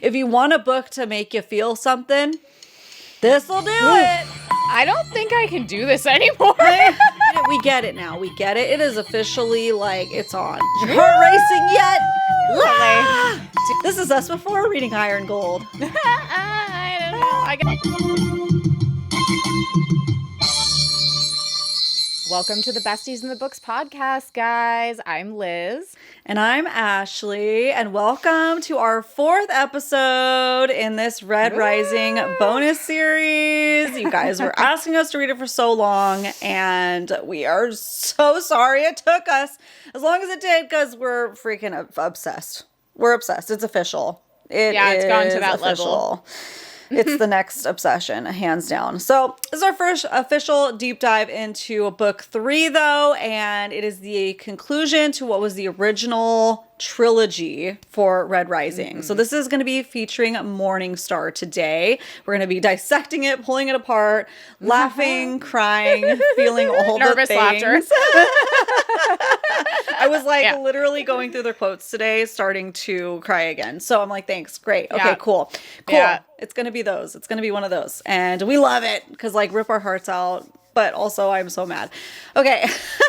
If you want a book to make you feel something, this'll do it. I don't think I can do this anymore. We get it now. We get it. It is officially like it's on. Your heart racing yet? Ah! This is us before reading Iron Gold. I don't know. Welcome to the Besties in the Books podcast, guys. I'm Liz. And I'm Ashley. And welcome to our 4th episode in this Red Rising bonus series. You guys were asking us to read it for so long, and we are so sorry it took us as long as it did because we're freaking obsessed. We're obsessed. It's official. It's gotten to that official. level. It's the next obsession, hands down. So this is our first official deep dive into book 3, though, and it is the conclusion to what was the original trilogy for Red Rising. Mm-hmm. So this is going to be featuring Morningstar today. We're going to be dissecting it, pulling it apart, laughing, crying, feeling all nervous the things. laughter. I was like literally going through the quotes today, starting to cry again. So I'm like, thanks, great, okay, cool. Yeah. It's going to be those. It's going to be one of those. And we love it because like rip our hearts out. But also I'm so mad. Okay.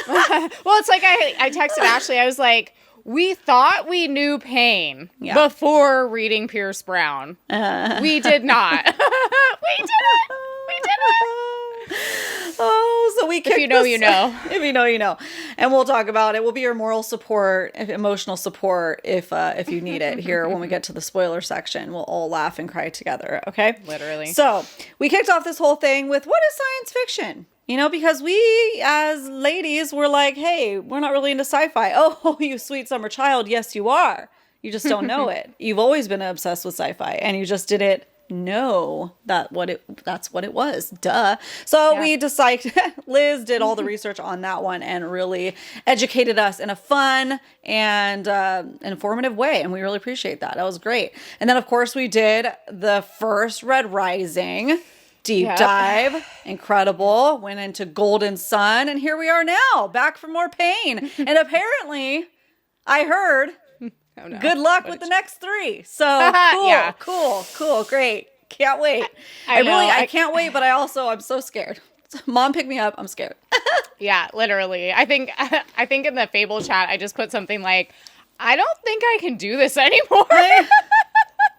Well, it's like I texted Ashley. I was like, we thought we knew pain before reading Pierce Brown. We did not. We didn't. Oh, so we kicked If you know, you know. If you know, you know. And we'll talk about it. We'll be your moral support, emotional support if you need it here when we get to the spoiler section. We'll all laugh and cry together, okay? Literally. So we kicked off this whole thing with what is science fiction? You know, because we as ladies were like, hey, we're not really into sci-fi. Oh, you sweet summer child. Yes, you are. You just don't know it. You've always been obsessed with sci-fi and you just didn't know that's what it was. Duh. So we decided, Liz did all the research on that one and really educated us in a fun and informative way. And we really appreciate that. That was great. And then of course we did the first Red Rising deep dive. Incredible. Went into Golden Sun. And here we are now, back for more pain. And apparently, I heard, good luck with the next 3. So cool. Great. Can't wait. I can't wait, but I'm so scared. Mom, pick me up. I'm scared. Yeah, literally. I think in the Fable chat, I just put something like, I don't think I can do this anymore.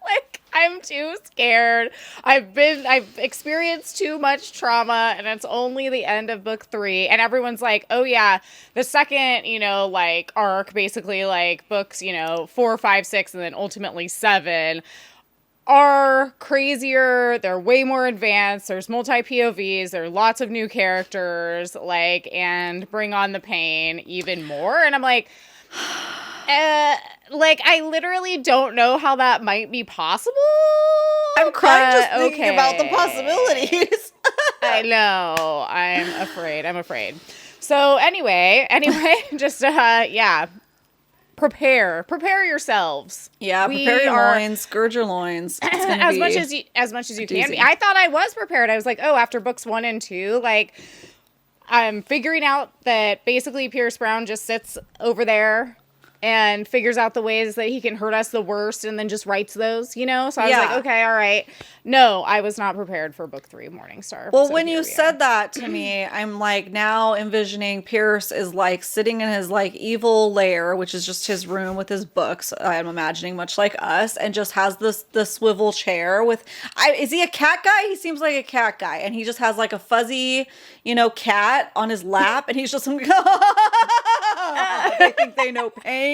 Like, I'm too scared. I've experienced too much trauma and it's only the end of book 3. And everyone's like, oh yeah, the second, like arc, basically like books, 4, 5, 6, and then ultimately 7 are crazier. They're way more advanced. There's multi-POVs. There are lots of new characters, and bring on the pain even more. And I'm like, I literally don't know how that might be possible. I'm crying just thinking about the possibilities. I know. I'm afraid. So anyway, just, prepare yourselves. Yeah, prepare your loins, gird your loins. It's gonna as be much as you can be. I thought I was prepared. I was like, oh, after books 1 and 2, I'm figuring out that basically Pierce Brown just sits over there and figures out the ways that he can hurt us the worst and then just writes those, So I was like, okay, all right. No, I was not prepared for book 3, Morningstar. Well, when you said that to me, I'm now envisioning Pierce is sitting in his evil lair, which is just his room with his books. I'm imagining much like us, and just has the swivel chair with, is he a cat guy? He seems like a cat guy, and he just has a fuzzy, cat on his lap, and he's just they think they know pain.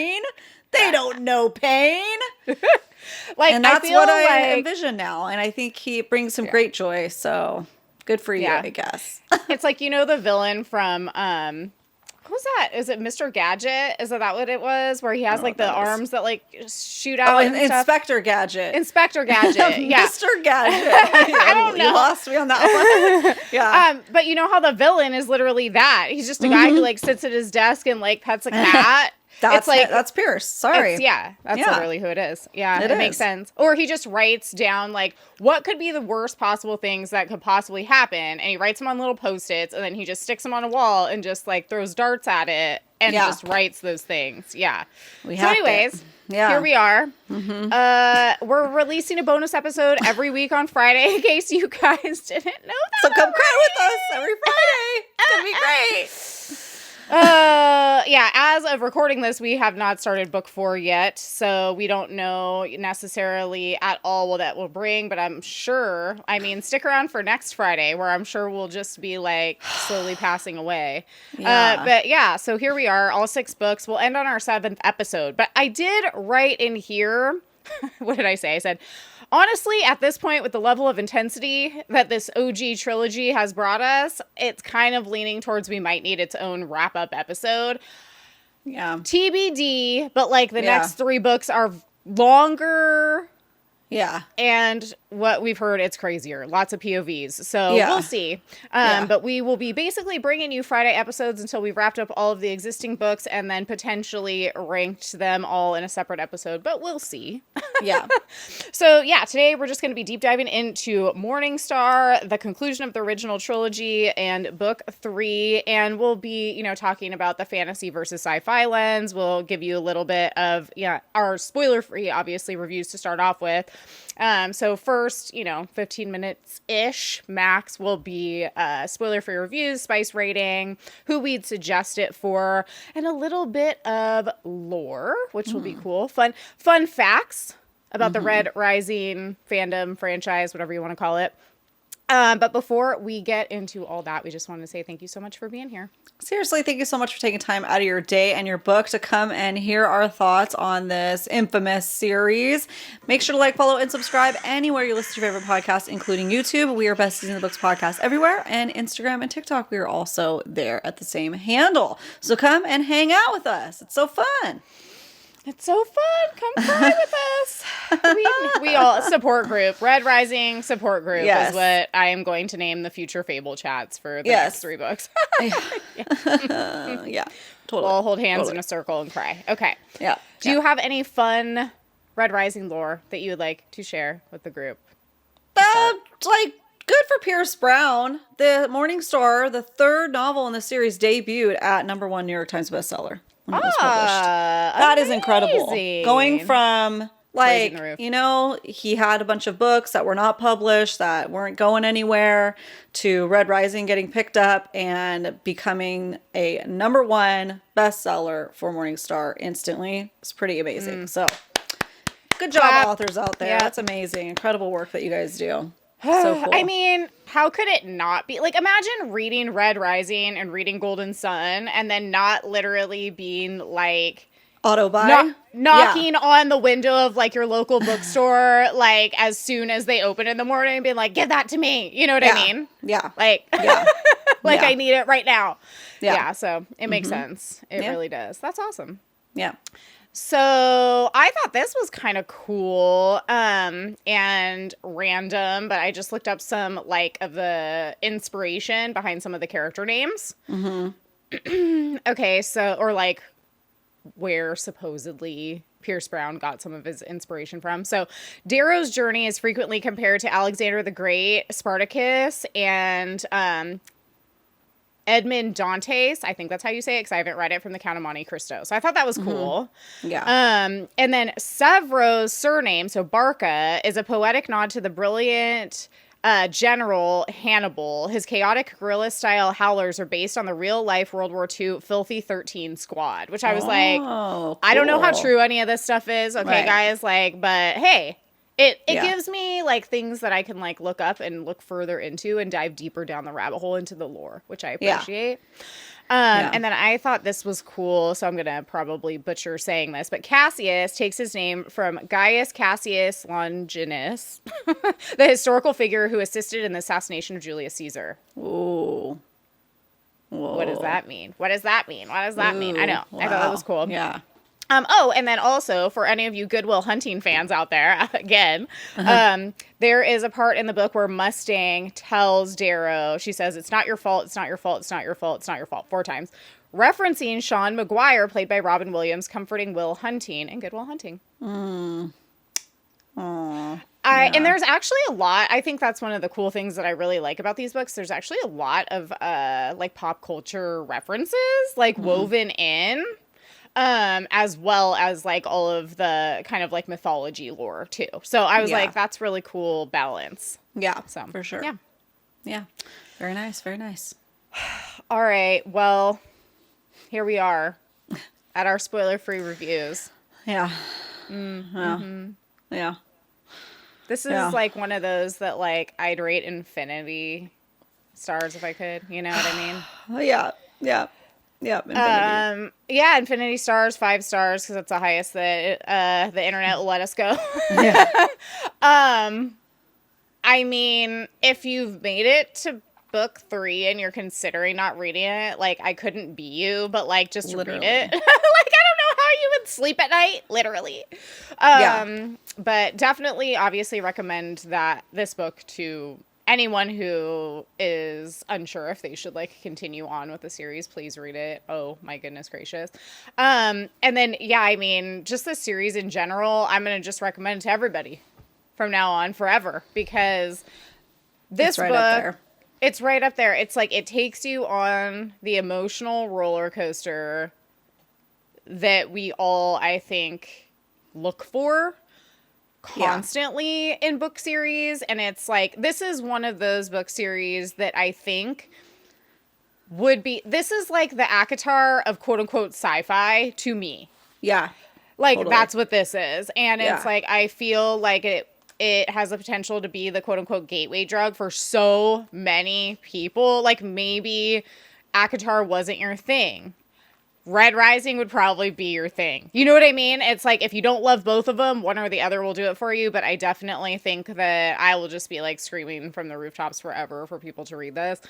They don't know pain. And that's what I envision now. And I think he brings some great joy. So good for you, I guess. It's the villain from, what was that? Is it Mr. Gadget? Is that what it was? Where he has the arms that shoot out and Inspector Gadget. Inspector Gadget. Yeah. Mr. Gadget. I don't know. You lost me on that one. Yeah. But you know how the villain is literally that. He's just a guy who sits at his desk and pets a cat. That's Pierce. Sorry. That's literally who it is. Yeah, it makes sense. Or he just writes down what could be the worst possible things that could possibly happen, and he writes them on little Post-its, and then he just sticks them on a wall and just throws darts at it and just writes those things. Yeah. Anyways, Yeah. Here we are. We're releasing a bonus episode every week on Friday, in case you guys didn't know that. So come cry with us every Friday. It's going to be great. Yeah, as of recording this, we have not started book 4 yet, so we don't know necessarily at all what that will bring, but I'm sure, I mean, stick around for next Friday, where I'm sure we'll just be, like, slowly passing away. Yeah. But yeah, so here we are, all 6 books. We'll end on our 7th episode, but I did write in here, what did I say? I said, honestly, at this point, with the level of intensity that this OG trilogy has brought us, it's kind of leaning towards we might need its own wrap-up episode. Yeah. TBD, but like the next 3 books are longer. Yeah. And what we've heard, it's crazier. Lots of POVs. So we'll see. But we will be basically bringing you Friday episodes until we've wrapped up all of the existing books and then potentially ranked them all in a separate episode. But we'll see. Yeah. So yeah, today we're just going to be deep diving into Morningstar, the conclusion of the original trilogy, and book 3. And we'll be, you know, talking about the fantasy versus sci-fi lens. We'll give you a little bit of, our spoiler-free, obviously, reviews to start off with. So first, 15 minutes-ish max will be spoiler-free reviews, spice rating, who we'd suggest it for, and a little bit of lore, which will be cool. Fun facts about the Red Rising fandom, franchise, whatever you want to call it. But before we get into all that, we just wanted to say thank you so much for being here. Seriously, thank you so much for taking time out of your day and your book to come and hear our thoughts on this infamous series. Make sure to like, follow, and subscribe anywhere you listen to your favorite podcasts, including YouTube. We are Besties in the Books podcast everywhere, and Instagram and TikTok. We are also there at the same handle. So come and hang out with us. It's so fun. It's so fun. Come cry with us. We all support group. Red Rising support group is what I am going to name the future Fable chats for the next 3 books. Yeah, totally. We'll all hold hands in a circle and cry. Okay. Yeah. Do you have any fun Red Rising lore that you would like to share with the group? Good for Pierce Brown. The Morningstar, the 3rd novel in the series, debuted at #1 New York Times bestseller. When it was published. That is incredible. Going from, he had a bunch of books that were not published, that weren't going anywhere, to Red Rising getting picked up and becoming a #1 bestseller for Morningstar instantly. It's pretty amazing. So, good job, authors out there. That's amazing. Incredible work that you guys do. So cool. I mean, how could it not be? Like, imagine reading Red Rising and reading Golden Sun and then not literally being like auto-buy? Knocking on the window of like your local bookstore, like as soon as they open in the morning and being like, give that to me. You know what I mean? Yeah. Like, I need it right now. Yeah. So it makes sense. It really does. That's awesome. Yeah. So I thought this was kind of cool and random, but I just looked up some of the inspiration behind some of the character names. Okay, so, or where supposedly Pierce Brown got some of his inspiration from. So Darrow's journey is frequently compared to Alexander the Great, Spartacus, and Edmond Dantes, I think that's how you say it, because I haven't read it, from the Count of Monte Cristo. So I thought that was cool. Yeah. And then Sevro's surname, so Barca, is a poetic nod to the brilliant General Hannibal. His chaotic guerrilla-style Howlers are based on the real-life World War II Filthy 13 squad, which I was cool. I don't know how true any of this stuff is, okay, guys, but hey, It gives me things that I can look up and look further into and dive deeper down the rabbit hole into the lore, which I appreciate. And then I thought this was cool, so I'm going to probably butcher saying this, but Cassius takes his name from Gaius Cassius Longinus, the historical figure who assisted in the assassination of Julius Caesar. Ooh. Whoa. What does that mean? What does that mean? What does that mean? I know. Wow. I thought that was cool. Yeah. And then also, for any of you Good Will Hunting fans out there, again, there is a part in the book where Mustang tells Darrow, she says, it's not your fault, it's not your fault, it's not your fault, it's not your fault, 4 times, referencing Sean Maguire, played by Robin Williams, comforting Will Hunting in Good Will Hunting. Mm. And there's actually a lot, I think that's one of the cool things that I really like about these books, there's actually a lot of, pop culture references, woven in. as well as like all of the kind of like mythology lore too. So I was like, that's really cool balance. Yeah, So for sure. Yeah. Yeah. Very nice. Very nice. All right. Well, here we are at our spoiler-free reviews. Yeah. Mm-hmm. Yeah. This is like one of those that like I'd rate infinity stars if I could. You know what I mean? Oh, yeah. Yeah. Yeah. Infinity. Yeah, infinity stars, 5 stars, because that's the highest that the internet will let us go. Yeah. I mean, if you've made it to book 3 and you're considering not reading it, like, I couldn't be you, but, like, just Literally. read it. Like, I don't know how you would sleep at night, literally. But definitely, obviously recommend this book to anyone who is unsure if they should, like, continue on with the series. Please read it. Oh, my goodness gracious. And then, yeah, I mean, just the series in general, I'm going to just recommend it to everybody from now on forever, because this it's right book, up there. It's right up there. It's like it takes you on the emotional roller coaster that we all, I think, look for constantly in book series. And it's like, this is one of those book series that I think would be, this is like the ACOTAR of quote unquote sci-fi to me. Yeah. Like, Totally. that's what this is. And it's like, I feel like it has the potential to be the quote-unquote gateway drug for so many people. Like, maybe ACOTAR wasn't your thing. Red Rising would probably be your thing. You know what I mean? It's like, if you don't love both of them, one or the other will do it for you. But I definitely think that I will just be, like, screaming from the rooftops forever for people to read this.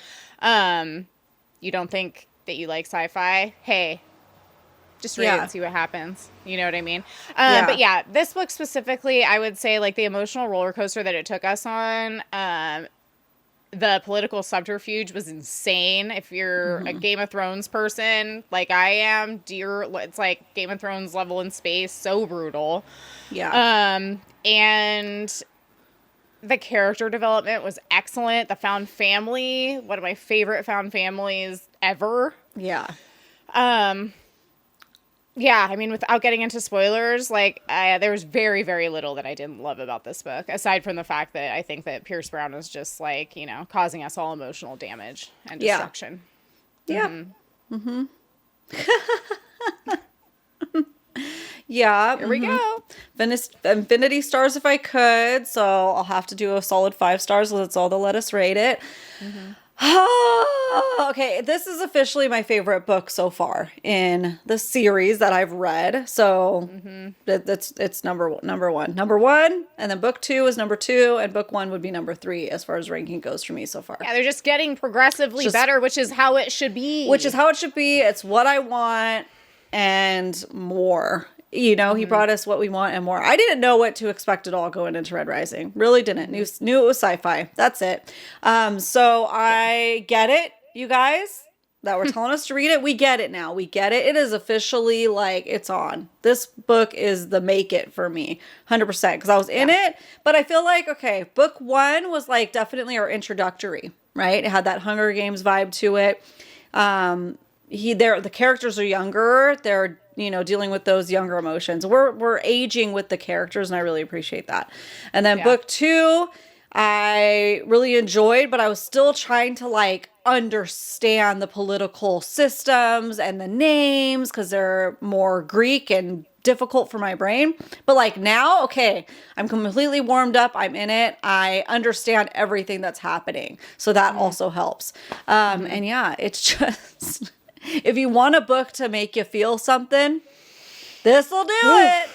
You don't think that you like sci-fi? Hey, just read it and see what happens. You know what I mean? But yeah, this book specifically, I would say, like, the emotional roller coaster that it took us on, the political subterfuge was insane. If you're a Game of Thrones person, like I am, it's like Game of Thrones level in space, so brutal. Yeah. And the character development was excellent. The found family, one of my favorite found families ever. Yeah. Yeah, I mean, without getting into spoilers, like, there was very, very little that I didn't love about this book, aside from the fact that I think that Pierce Brown is just, like, you know, causing us all emotional damage and destruction. Yeah. Mm-hmm. Yeah. Here we go. Infinity stars if I could, so I'll have to do a solid 5 stars, because that's all they'll let us rate it. Okay, this is officially my favorite book so far in the series that I've read. So it's number one, and then book 2 is number 2, and book 1 would be number 3 as far as ranking goes for me so far. Yeah, they're just getting progressively better, which is how it should be. It's what I want and more. You know, he brought us what we want and more. I didn't know what to expect at all going into Red Rising. Really didn't. Knew it was sci-fi. That's it. So I get it, you guys, that were telling us to read it. We get it now. We get it. It is officially, like, it's on. This book is the make it for me. 100%. Because I was in it. But I feel like, okay, book 1 was, like, definitely our introductory, right? It had that Hunger Games vibe to it. The characters are younger. They're, you know, dealing with those younger emotions. We're aging with the characters, and I really appreciate that. And then book 2, I really enjoyed, but I was still trying to, like, understand the political systems and the names, because they're more Greek and difficult for my brain. But, like, now, okay, I'm completely warmed up. I'm in it. I understand everything that's happening. So that also helps. And yeah, it's just... If you want a book to make you feel something, this'll do it.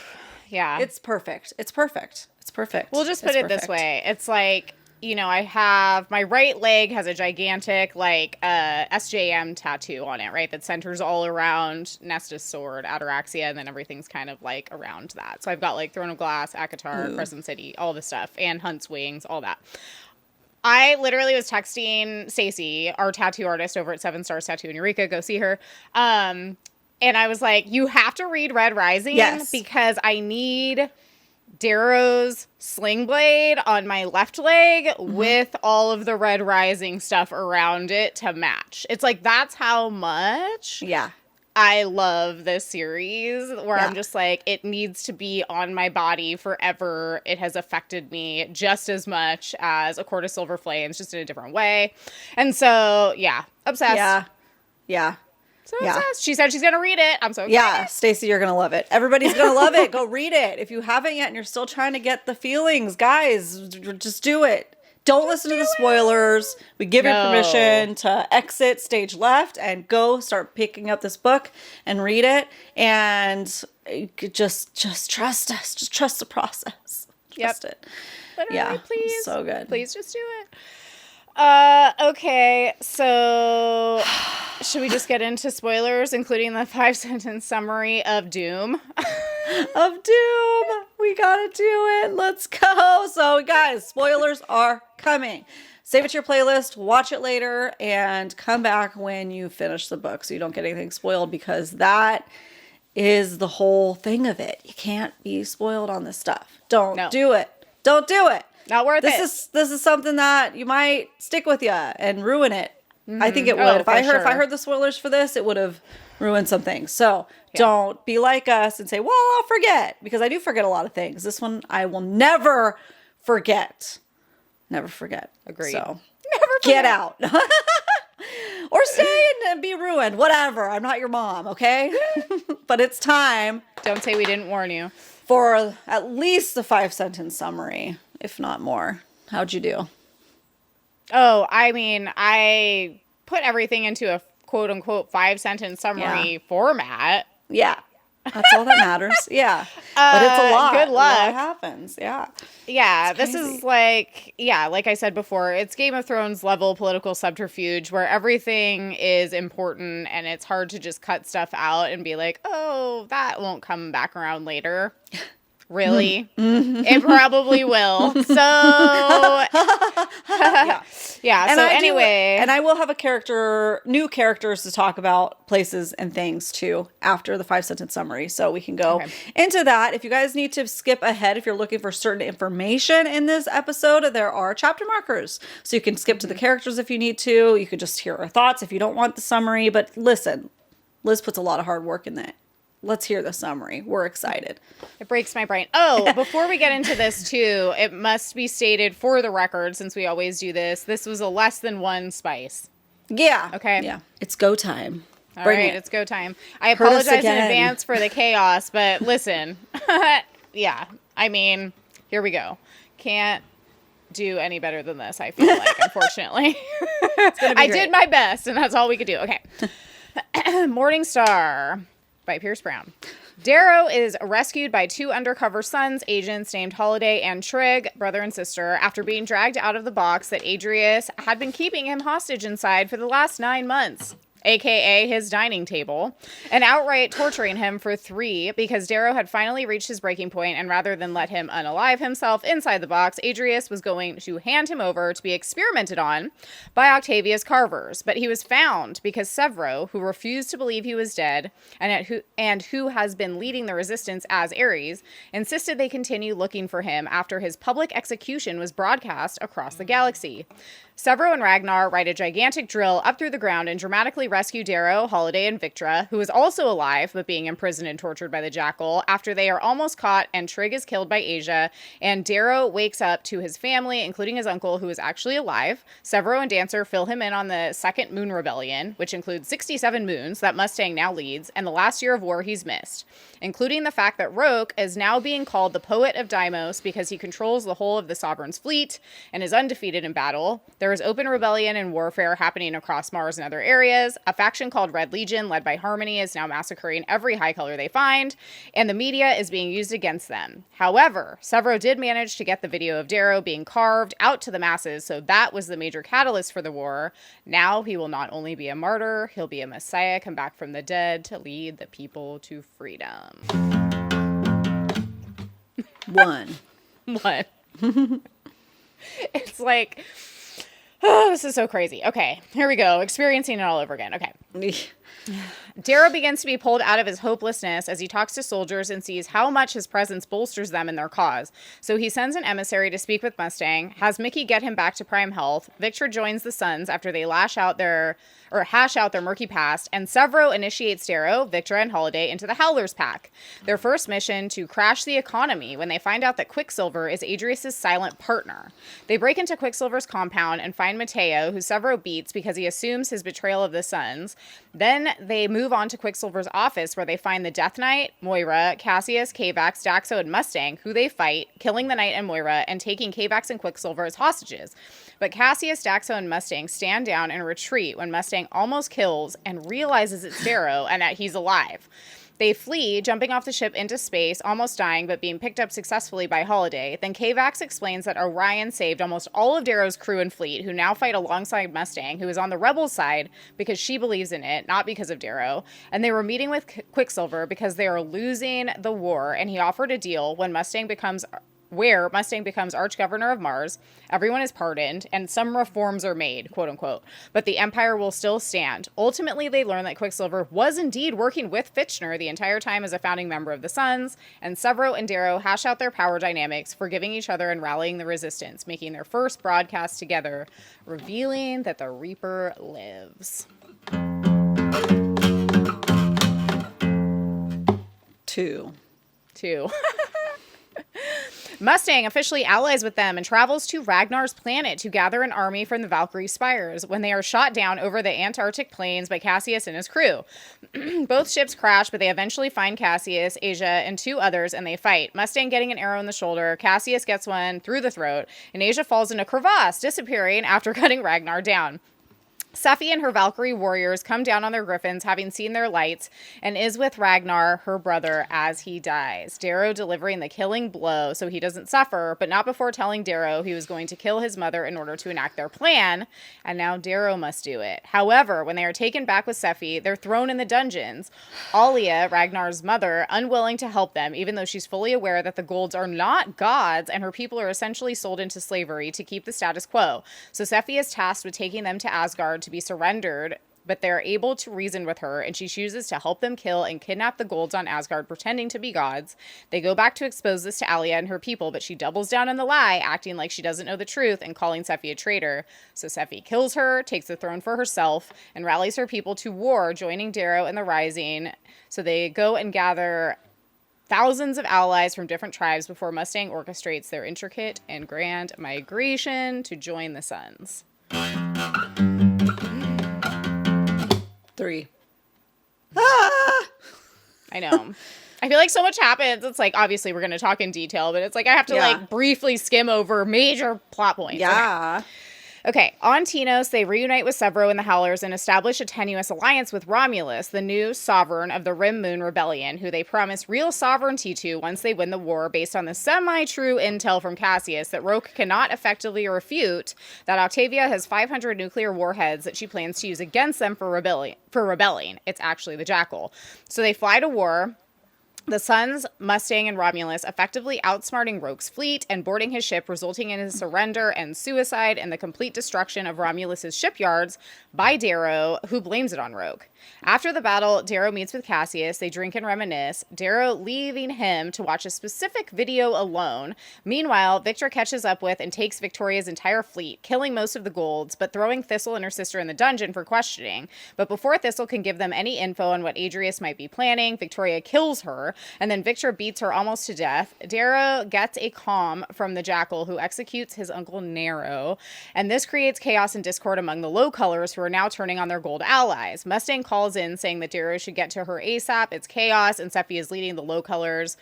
Yeah. It's perfect. It's perfect. It's perfect. We'll just put it this way. It's like, you know, I have, my right leg has a gigantic, like, SJM tattoo on it, right? That centers all around Nesta's sword, Ataraxia, and then everything's kind of, like, around that. So I've got, like, Throne of Glass, ACOTAR, Crescent City, all this stuff, and Hunt's Wings, all that. I literally was texting Stacey, our tattoo artist over at 7 Stars Tattoo in Eureka. Go see her. And I was like, you have to read Red Rising because I need Darrow's sling blade on my left leg with all of the Red Rising stuff around it to match. It's like, that's how much I love this series where Yeah. I'm just like, it needs to be on my body forever. It has affected me just as much as A Court of Silver Flames, just in a different way. And so, yeah, obsessed. Yeah. Yeah. So Yeah. obsessed. She said she's going to read it. I'm so excited. Yeah, Stacey, you're going to love it. Everybody's going to love it. Go read it. If you haven't yet and you're still trying to get the feelings, guys, just do it. Don't listen to the spoilers. We give you permission to exit stage left and go start picking up this book and read it. And just trust us. Just trust the process. Trust it. Literally, Yeah, please. so good. Please just do it. Okay, so should we just get into spoilers, including the 5-sentence summary of Doom? Of Doom. We gotta do it. Let's go. So, guys, spoilers are coming. Save it to your playlist, watch it later, and come back when you finish the book so you don't get anything spoiled, because that is the whole thing of it. You can't be spoiled on this stuff. Don't do it. Don't do it. Not worth it. This is something that you might stick with you and ruin it. I think it would. If I heard the spoilers for this, it would have ruined some things. So don't be like us and say, well, I'll forget, because I do forget a lot of things. This one I will never forget. Never forget. Agreed. So Never forget. get out. Or stay and be ruined. Whatever. I'm not your mom, okay? But it's time. Don't say we didn't warn you. For at least the 5-sentence summary, if not more. How'd you do? Oh, I mean, I put everything into a quote-unquote 5-sentence summary format. Yeah. That's all that matters. Yeah. But it's a lot. Good luck. A lot happens. Yeah. Yeah, this is like I said before, it's Game of Thrones level political subterfuge where everything is important and it's hard to just cut stuff out and be like, oh, that won't come back around later. Really? It probably will. So, yeah. And so anyway. And I will have new characters to talk about, places and things too, after the 5-sentence summary. So we can go into that. If you guys need to skip ahead, if you're looking for certain information in this episode, there are chapter markers. So you can skip to the characters if you need to. You could just hear our thoughts if you don't want the summary. But listen, Liz puts a lot of hard work in that. Let's hear the summary. We're excited. It breaks my brain. Oh, before we get into this too, it must be stated for the record, since we always do this was a less than 1 spice. Yeah. Okay. Yeah. It's go time. All Bring right, it. it's go time. I apologize in again. advance for the chaos, but listen. Yeah, I mean, here we go. Can't do any better than this, I feel like, unfortunately. I did my best, and that's all we could do. Okay. Morningstar by Pierce Brown. Darrow is rescued by 2 undercover Sons agents named Holiday and Trig, brother and sister, after being dragged out of the box that Adrius had been keeping him hostage inside for the last 9 months, aka his dining table, and outright torturing him for 3 because Darrow had finally reached his breaking point, and rather than let him unalive himself inside the box, Adrius was going to hand him over to be experimented on by Octavius Carvers. But he was found because Severo, who refused to believe he was dead, and who has been leading the resistance as Ares, insisted they continue looking for him after his public execution was broadcast across the galaxy. Severo and Ragnar ride a gigantic drill up through the ground and dramatically rescue Darrow, Holiday, and Victra, who is also alive but being imprisoned and tortured by the Jackal, after they are almost caught and Trig is killed by Asia, and Darrow wakes up to his family, including his uncle, who is actually alive. Severo and Dancer fill him in on the Second Moon Rebellion, which includes 67 moons that Mustang now leads, and the last year of war he's missed, including the fact that Roke is now being called the Poet of Deimos because he controls the whole of the Sovereign's fleet and is undefeated in battle. There is open rebellion and warfare happening across Mars and other areas. A faction called Red Legion, led by Harmony, is now massacring every high color they find, and the media is being used against them. However, Severo did manage to get the video of Darrow being carved out to the masses, so that was the major catalyst for the war. Now he will not only be a martyr, he'll be a messiah come back from the dead to lead the people to freedom. One. What? It's like, oh, this is so crazy. Okay, here we go. Experiencing it all over again. Okay. Darrow begins to be pulled out of his hopelessness as he talks to soldiers and sees how much his presence bolsters them in their cause. So he sends an emissary to speak with Mustang, has Mickey get him back to prime health. Victor joins the Sons after they hash out their murky past, and Severo initiates Darrow, Victor, and Holiday into the Howlers pack. Their first mission to crash the economy when they find out that Quicksilver is Adrius's silent partner. They break into Quicksilver's compound and find Mateo, who Severo beats because he assumes his betrayal of the Sons. Then they move on to Quicksilver's office, where they find the Death Knight, Moira, Cassius, Kavax, Daxo, and Mustang, who they fight, killing the Knight and Moira and taking Kavax and Quicksilver as hostages. But Cassius, Daxo, and Mustang stand down and retreat when Mustang almost kills and realizes it's Darrow and that he's alive. They flee, jumping off the ship into space, almost dying, but being picked up successfully by Holiday. Then Kavax explains that Orion saved almost all of Darrow's crew and fleet, who now fight alongside Mustang, who is on the rebel side because she believes in it, not because of Darrow. And they were meeting with Quicksilver because they are losing the war, and he offered a deal where Mustang becomes Arch-Governor of Mars, everyone is pardoned, and some reforms are made, quote unquote, but the Empire will still stand. Ultimately, they learn that Quicksilver was indeed working with Fitchner the entire time as a founding member of the Sons, and Severo and Darrow hash out their power dynamics, forgiving each other and rallying the Resistance, making their first broadcast together, revealing that the Reaper lives. 2. Mustang officially allies with them and travels to Ragnar's planet to gather an army from the Valkyrie Spires when they are shot down over the Antarctic plains by Cassius and his crew. Both ships crash, but they eventually find Cassius, Asia, and 2 others, and they fight. Mustang getting an arrow in the shoulder, Cassius gets one through the throat, and Asia falls in a crevasse, disappearing after cutting Ragnar down. Sephi and her Valkyrie warriors come down on their griffins, having seen their lights, and is with Ragnar, her brother, as he dies. Darrow delivering the killing blow so he doesn't suffer, but not before telling Darrow he was going to kill his mother in order to enact their plan, and now Darrow must do it. However, when they are taken back with Sephi, they're thrown in the dungeons. Alia, Ragnar's mother, unwilling to help them, even though she's fully aware that the Golds are not gods, and her people are essentially sold into slavery to keep the status quo. So Sephi is tasked with taking them to Asgard to be surrendered, but they're able to reason with her, and she chooses to help them kill and kidnap the Golds on Asgard, pretending to be gods. They go back to expose this to Alia and her people, but she doubles down on the lie, acting like she doesn't know the truth and calling Sephi a traitor. So Sephi kills her, takes the throne for herself, and rallies her people to war, joining Darrow and the Rising. So they go and gather thousands of allies from different tribes before Mustang orchestrates their intricate and grand migration to join the Sons. 3. I know. I feel like so much happens. It's like, obviously we're going to talk in detail, but it's like I have to like briefly skim over major plot points. Yeah. Okay, on Tinos, they reunite with Severo and the Howlers and establish a tenuous alliance with Romulus, the new sovereign of the Rim Moon Rebellion, who they promise real sovereignty to once they win the war, based on the semi-true intel from Cassius that Roke cannot effectively refute that Octavia has 500 nuclear warheads that she plans to use against them for rebelling. It's actually the Jackal. So they fly to war. The Sons, Mustang, and Romulus effectively outsmarting Roke's fleet and boarding his ship, resulting in his surrender and suicide and the complete destruction of Romulus's shipyards by Darrow, who blames it on Roke. After the battle, Darrow meets with Cassius. They drink and reminisce, Darrow leaving him to watch a specific video alone. Meanwhile, Victor catches up with and takes Victoria's entire fleet, killing most of the Golds, but throwing Thistle and her sister in the dungeon for questioning. But before Thistle can give them any info on what Adrius might be planning, Victoria kills her, and then Victor beats her almost to death. Darrow gets a comm from the Jackal, who executes his uncle Nero, and this creates chaos and discord among the Low Colors, who are now turning on their Gold allies. Mustang calls in saying that Darrow should get to her ASAP. It's chaos, and Sephi is leading the Low Colors,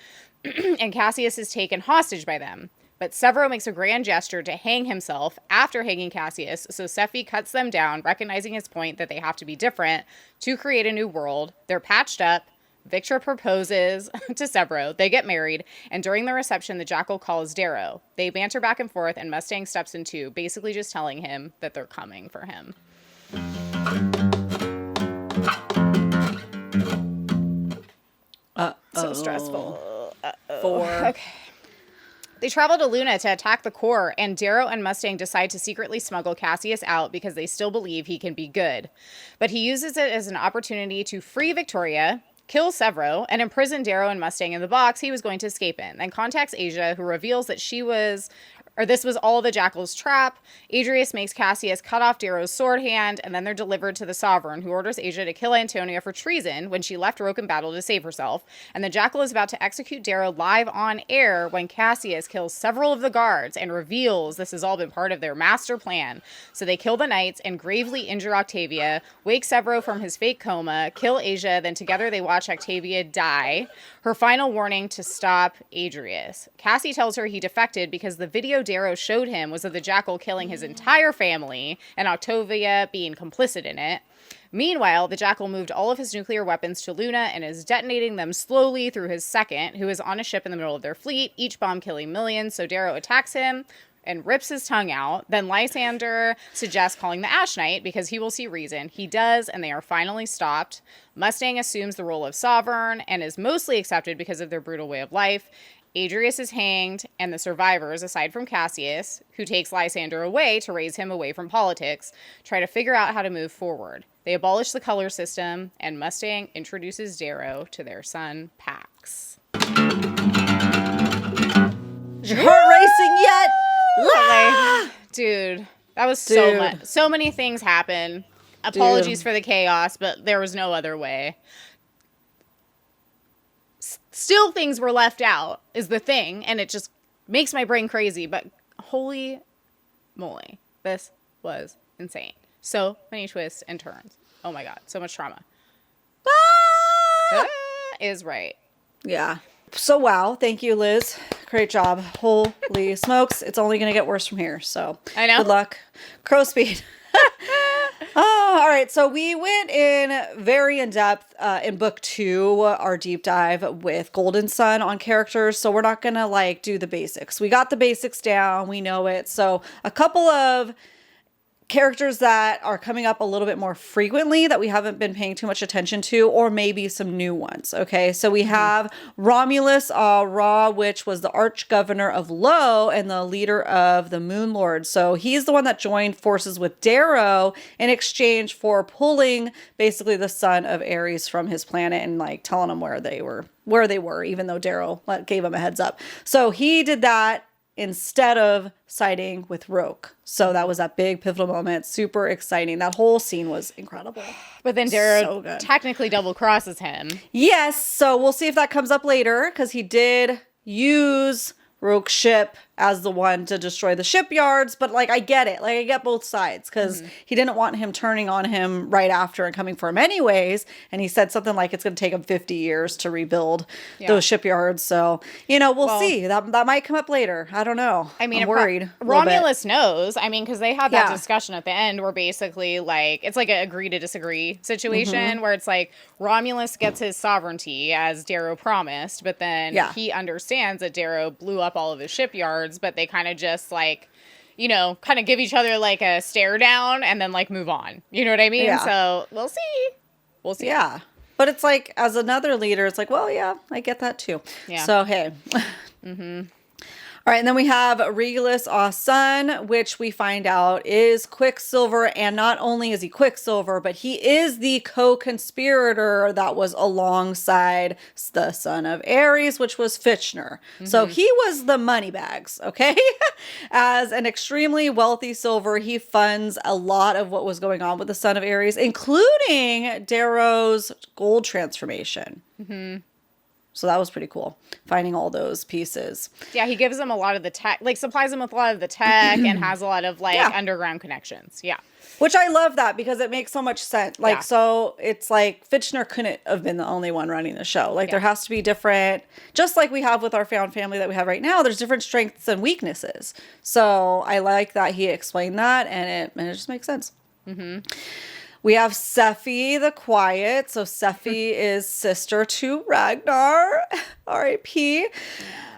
and Cassius is taken hostage by them. But Severo makes a grand gesture to hang himself after hanging Cassius, so Sephi cuts them down, recognizing his point that they have to be different to create a new world. They're patched up. Victor proposes to Severo. They get married, and during the reception, the Jackal calls Darrow. They banter back and forth, and Mustang steps in too, basically just telling him that they're coming for him. So stressful. 4. Okay. They travel to Luna to attack the core, and Darrow and Mustang decide to secretly smuggle Cassius out because they still believe he can be good. But he uses it as an opportunity to free Victoria, kill Severo, and imprison Darrow and Mustang in the box he was going to escape in, then contacts Asia, who reveals that this was all the Jackal's trap. Adrius makes Cassius cut off Darrow's sword hand, and then they're delivered to the Sovereign, who orders Asia to kill Antonia for treason when she left Roke in battle to save herself. And the Jackal is about to execute Darrow live on air when Cassius kills several of the guards and reveals this has all been part of their master plan. So they kill the knights and gravely injure Octavia, wake Severo from his fake coma, kill Asia, then together they watch Octavia die. Her final warning to stop Adrius. Cassie tells her he defected because the video Darrow showed him was of the Jackal killing his entire family and Octavia being complicit in it. Meanwhile, the Jackal moved all of his nuclear weapons to Luna and is detonating them slowly through his second, who is on a ship in the middle of their fleet, each bomb killing millions. So Darrow attacks him and rips his tongue out. Then Lysander suggests calling the Ash Knight because he will see reason. He does, and they are finally stopped. Mustang assumes the role of Sovereign and is mostly accepted because of their brutal way of life. Adrius is hanged, and the survivors, aside from Cassius, who takes Lysander away to raise him away from politics, try to figure out how to move forward. They abolish the color system, and Mustang introduces Darrow to their son, Pax. Is your heart racing yet? Dude, that was so much. So many things happen. Apologies for the chaos, but there was no other way. Still things were left out is the thing, and it just makes my brain crazy, but holy moly, this was insane. So many twists and turns. Oh my god, so much trauma. Is right. Yeah. So wow, thank you, Liz. Great job. Holy smokes, it's only going to get worse from here, so I know. Good luck. Crow speed. Oh, all right. So we went in very in depth in book 2, our deep dive with Golden Sun on characters. So we're not going to do the basics. We got the basics down. We know it. So a couple of characters that are coming up a little bit more frequently that we haven't been paying too much attention to, or maybe some new ones. Okay, so we have Romulus Ra, which was the arch governor of Lo and the leader of the Moon Lords. So he's the one that joined forces with Darrow in exchange for pulling basically the son of Ares from his planet and telling him where they were, even though Darrow gave him a heads up. So he did that instead of siding with Roke. So that was that big pivotal moment. Super exciting. That whole scene was incredible. But then Darrow technically double crosses him. Yes. So we'll see if that comes up later, because he did use Roke's ship as the one to destroy the shipyards. But I get it. I get both sides, because he didn't want him turning on him right after and coming for him anyways. And he said something like it's going to take him 50 years to rebuild those shipyards. So, we'll see. That might come up later. I don't know. I mean, I'm worried. Romulus knows. I mean, because they had that discussion at the end where basically it's like an agree to disagree situation where it's Romulus gets his sovereignty as Darrow promised, but then he understands that Darrow blew up all of his shipyards, but they kind of just kind of give each other a stare down and then move on. You know what I mean? Yeah. So we'll see. We'll see. Yeah. But it's as another leader, it's well, yeah, I get that too. Yeah. So, hey. All right, and then we have Regulus Sun, which we find out is Quicksilver, and not only is he Quicksilver, but he is the co-conspirator that was alongside the son of Ares, which was Fitchner. So he was the moneybags, okay? As an extremely wealthy Silver, he funds a lot of what was going on with the son of Ares, including Darrow's gold transformation. So that was pretty cool, finding all those pieces. Yeah, he gives them a lot of the tech, supplies them with a lot of the tech and has a lot of, underground connections. Yeah. Which I love that, because it makes so much sense. So it's Fitchner couldn't have been the only one running the show. There has to be different, just like we have with our found family that we have right now, there's different strengths and weaknesses. So I like that he explained that, and it just makes sense. We have Sephi the Quiet. So Sephi is sister to Ragnar, R.I.P.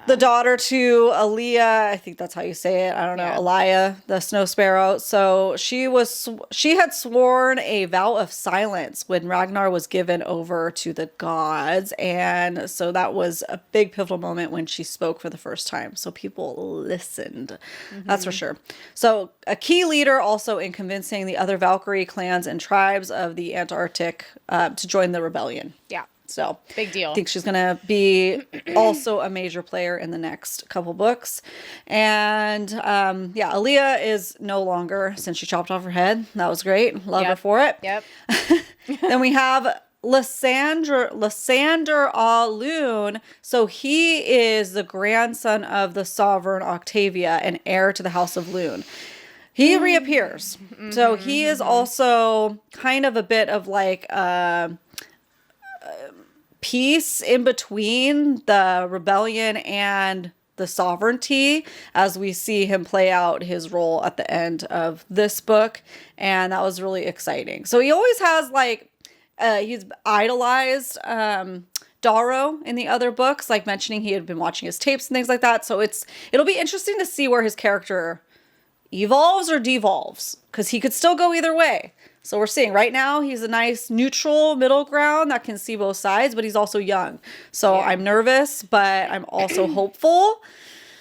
the daughter to Aaliyah. I think that's how you say it. I don't know. Yeah. Aaliyah, the snow sparrow. So she had sworn a vow of silence when Ragnar was given over to the gods. And so that was a big pivotal moment when she spoke for the first time. So people listened. That's for sure. So a key leader also in convincing the other Valkyrie clans and tribes of the Antarctic to join the rebellion. Yeah. So big deal. I think she's going to be also a major player in the next couple books. And yeah, Aaliyah is no longer, since she chopped off her head. That was great. Love her for it. Yep. Then we have Lysander Loon. So he is the grandson of the sovereign Octavia and heir to the House of Loon. He reappears. So he is also kind of a bit of like peace in between the rebellion and the sovereignty, as we see him play out his role at the end of this book. And that was really exciting. So he always has like, he's idolized Darrow in the other books, like mentioning he had been watching his tapes and things like that. So it'll be interesting to see where his character evolves or devolves, because he could still go either way. So we're seeing right now he's a nice neutral middle ground that can see both sides, but he's also young. So I'm nervous, but I'm also hopeful.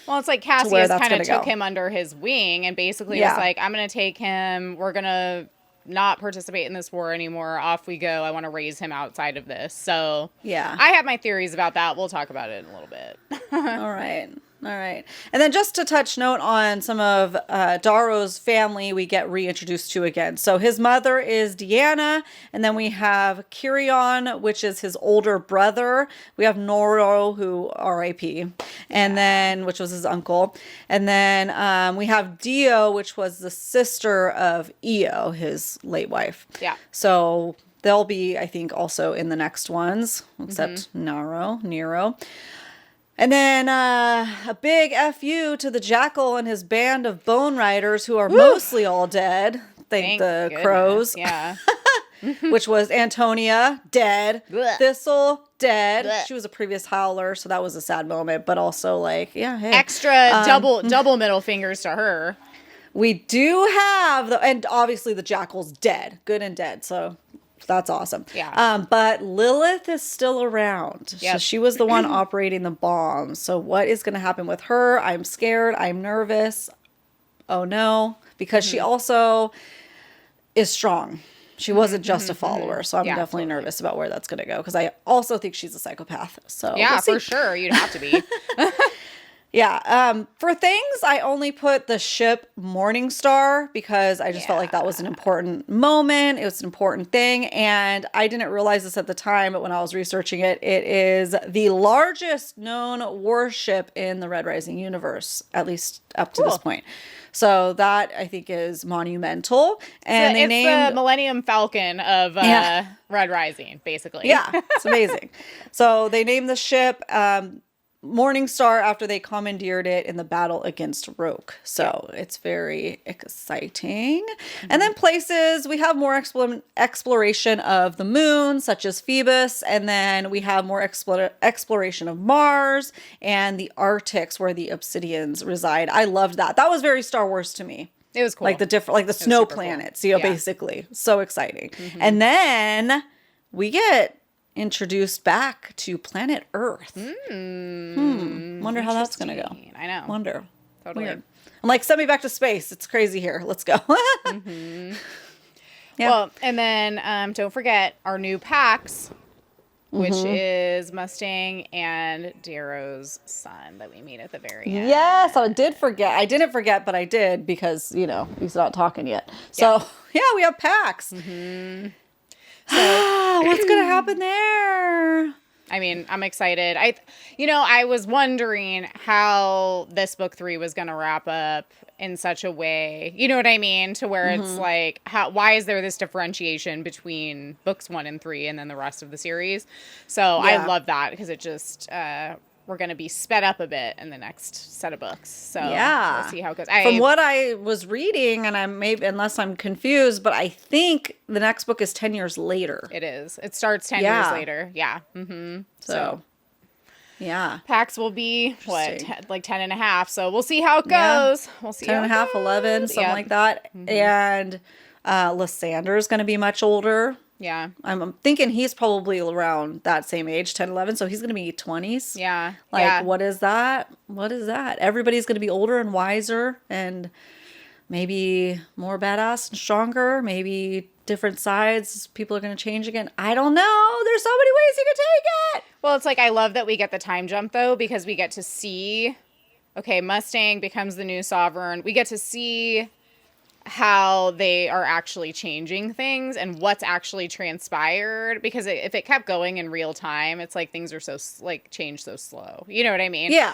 Well, it's like Cassius kind of took him under his wing and basically was like, I'm going to take him. We're going to not participate in this war anymore. Off we go. I want to raise him outside of this. So yeah, I have my theories about that. We'll talk about it in a little bit. All right. And then just to touch note on some of Darrow's family, we get reintroduced to again. So his mother is Deanna, and then we have Kirion, which is his older brother. We have Noro, who R.I.P., and then, which was his uncle. And then we have Dio, which was the sister of Io, his late wife. Yeah. So they'll be, I think, also in the next ones, except Nero. And then a big FU to the Jackal and his band of Bone Riders, who are mostly all dead. Thank the goodness. Crows. Yeah. Which was Antonia, dead. Blech. Thistle, dead. Blech. She was a previous Howler, so that was a sad moment. But also, like, yeah, hey. Extra double middle fingers to her. We do have, and obviously the Jackal's dead. Good and dead, so... That's awesome. Yeah. But Lilith is still around. Yep. So she was the one operating the bomb. So what is going to happen with her? I'm scared. I'm nervous. Oh no. Because she also is strong. She wasn't just a follower. So I'm definitely nervous about where that's going to go. Because I also think she's a psychopath. So yeah, for sure. You'd have to be. Yeah. For things, I only put the ship Morningstar because I just felt like that was an important moment. It was an important thing. And I didn't realize this at the time, but when I was researching it, it is the largest known warship in the Red Rising universe, at least up to this point. So that, I think, is monumental. And it's the Millennium Falcon of Red Rising, basically. Yeah, it's amazing. So they named the ship Morningstar after they commandeered it in the battle against Roke. So it's very exciting. And then places, we have more exploration of the moon, such as Phoebus. And then we have more exploration of Mars and the Arctics, where the Obsidians reside. I loved that. That was very Star Wars to me. It was cool. Like the snow planets, cool. Basically. So exciting. And then we get introduced back to planet Earth. Wonder how that's gonna go. I know. Wonder. Totally. Weird. I'm like, send me back to space. It's crazy here. Let's go. Yeah. Well, and then don't forget our new packs, which is Mustang and Darrow's son that we meet at the very end. Yes, I did forget. I didn't forget, but I did because, he's not talking yet. So, we have packs. So what's going to happen there? I mean, I'm excited. I was wondering how this book 3 was going to wrap up in such a way, you know what I mean? To where it's like, why is there this differentiation between books 1 and 3 and then the rest of the series? So I love that because it just, we're going to be sped up a bit in the next set of books. So we'll see how it goes. From what I was reading, and unless I'm confused, but I think the next book is 10 years later. It is. It starts 10 years later. Yeah. So Yeah. Pax will be, Interesting. like 10 and a half. So we'll see how it Yeah. goes. We'll see 10 how and it a half, goes. 11, something Yeah. like that. And Lysander's going to be much older. Yeah. I'm thinking he's probably around that same age, 10, 11. So he's going to be 20s. Yeah. Like, yeah. what is that? What is that? Everybody's going to be older and wiser and maybe more badass and stronger. Maybe different sides. People are going to change again. I don't know. There's so many ways you could take it. Well, it's like, I love that we get the time jump, though, because we get to see, okay, Mustang becomes the new sovereign. We get to see how they are actually changing things and what's actually transpired, because if it kept going in real time, it's like things are so like change so slow. You know what I mean? Yeah.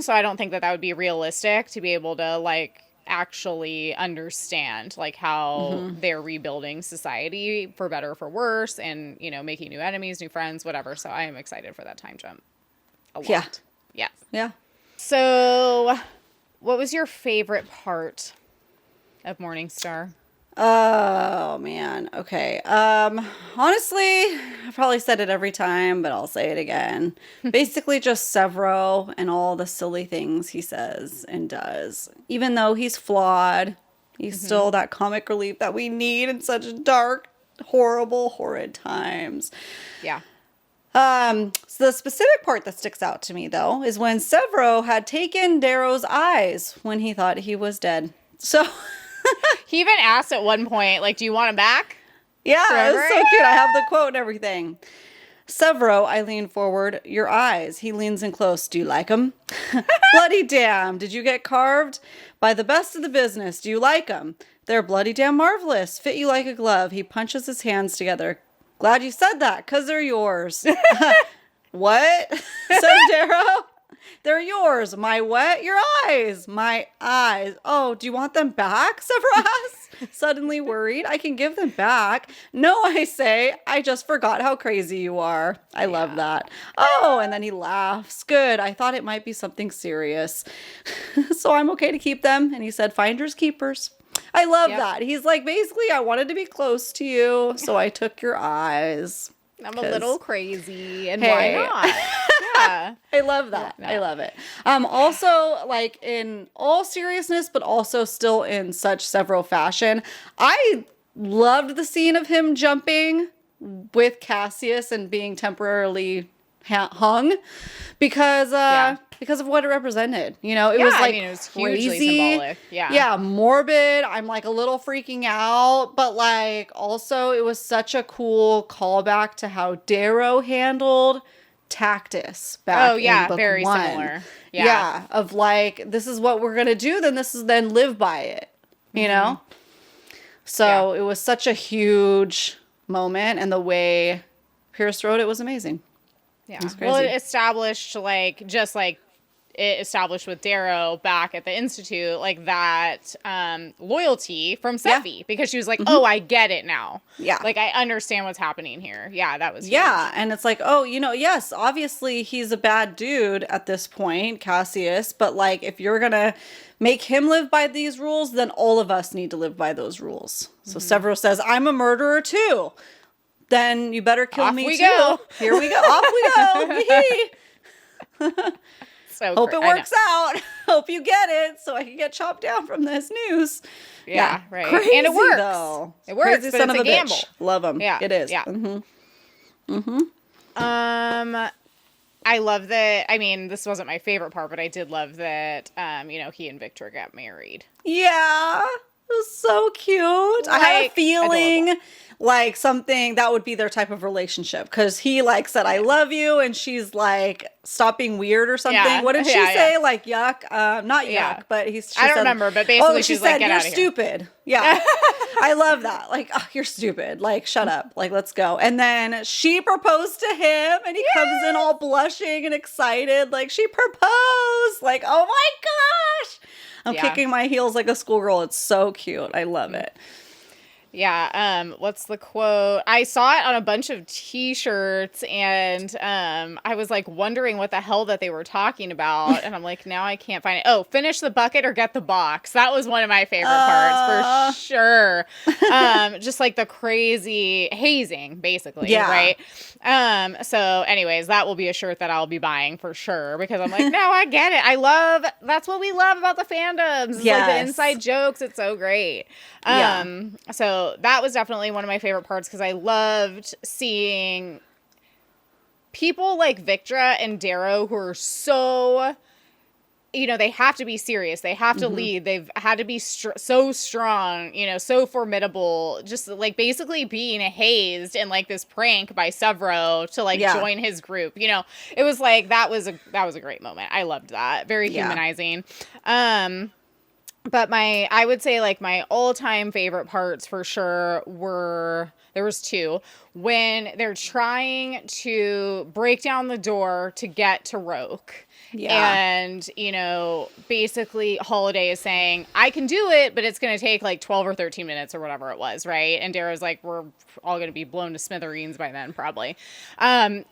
So I don't think that would be realistic to be able to like actually understand like how they're rebuilding society for better or for worse, and you know, making new enemies, new friends, whatever. So I am excited for that time jump a lot. Yeah. Yes. Yeah. So what was your favorite part of Morningstar? Oh man. Okay. Honestly, I probably said it every time, but I'll say it again. Basically just Severo and all the silly things he says and does. Even though he's flawed, he's still that comic relief that we need in such dark, horrible, horrid times. Yeah. So the specific part that sticks out to me though is when Severo had taken Darrow's eyes when he thought he was dead. So He even asked at one point, like, do you want him back? yeah, it was Forever? so cute. I have the quote and everything. Severo, I lean forward. Your eyes. He leans in close. Do you like them? Bloody damn. Did you get carved by the best of the business? Do you like them? They're bloody damn marvelous. Fit you like a glove. He punches his hands together. Glad you said that, because they're yours. What? Says Darrow. They're yours. My what? Your eyes. My eyes. Oh, do you want them back? Severo asks, suddenly worried. I can give them back. No, I say. I just forgot how crazy you are. I love that. Oh, and then he laughs. Good. I thought it might be something serious. So I'm okay to keep them. And he said, finders keepers. I love that. He's like, basically, I wanted to be close to you, so I took your eyes. I'm a little crazy, and Hey. why not? Yeah. I love that. I love it. Also, like in all seriousness, but also still in such Severo fashion, I loved the scene of him jumping with Cassius and being temporarily hung because of what it represented. You know, it was like it was hugely crazy, symbolic. Yeah. yeah, morbid. I'm like a little freaking out, but like also it was such a cool callback to how Darrow handled Tactus back in book very 1. similar. Yeah, of like, this is what we're gonna do, then live by it, you know. So it was such a huge moment, and the way Pierce wrote it was amazing. Yeah. It was Well, it crazy. established it established with Darrow back at the Institute, like that loyalty from Sephi, because she was like, oh, I get it now. Yeah. Like, I understand what's happening here. Yeah, that was huge. Yeah, and it's like, oh, you know, yes, obviously he's a bad dude at this point, Cassius, but like if you're gonna make him live by these rules, then all of us need to live by those rules. So Severo says, I'm a murderer too. Then you better kill Off me we too. go. Here we go. Off we go. Yee. So Hope it I know. works out. Hope you get it so I can get chopped down from this news. Yeah, right. Crazy, And it works. though. It works, Crazy but son it's of a gamble. bitch. Love him. Yeah, It is. yeah. Mm-hmm. I love that. I mean, this wasn't my favorite part, but I did love that, he and Victor got married. Yeah. It was so cute. I had a Like, feeling adorable. like something that would be their type of relationship, because he like said, I love you, and she's like, stop being weird or something. Yeah. What did she Yeah, say? Like, yuck. Not yuck, Yeah. but she I don't said, remember, but basically she she's said, like, get you're outta here. stupid. Yeah. I love that. Like, oh, you're stupid. Like, shut up. Like, let's go. And then she proposed to him, and he comes in all blushing and excited. Like, she proposed. Like, oh my gosh. I'm Yeah. kicking my heels like a schoolgirl. It's so cute. I love it. Yeah, what's the quote? I saw it on a bunch of t-shirts, and I was like wondering what the hell that they were talking about, and I'm like, now I can't find it. Oh, finish the bucket or get the box. That was one of my favorite parts for sure. Just like the crazy hazing, basically, right? So anyways, that will be a shirt that I'll be buying for sure, because I'm like, no, I get it. That's what we love about the fandoms. It's like the inside jokes. It's so great. So that was definitely one of my favorite parts, because I loved seeing people like Victra and Darrow who are so, they have to be serious. They have to lead. They've had to be so strong, so formidable, just like basically being hazed in like this prank by Severo to like join his group. It was like, that was a great moment. I loved that. Very humanizing. But I would say like my all-time favorite parts for sure there was two. When they're trying to break down the door to get to Roke. And, basically Holiday is saying, I can do it, but it's going to take like 12 or 13 minutes or whatever it was, right? And Darrow's like, we're all going to be blown to smithereens by then, probably. And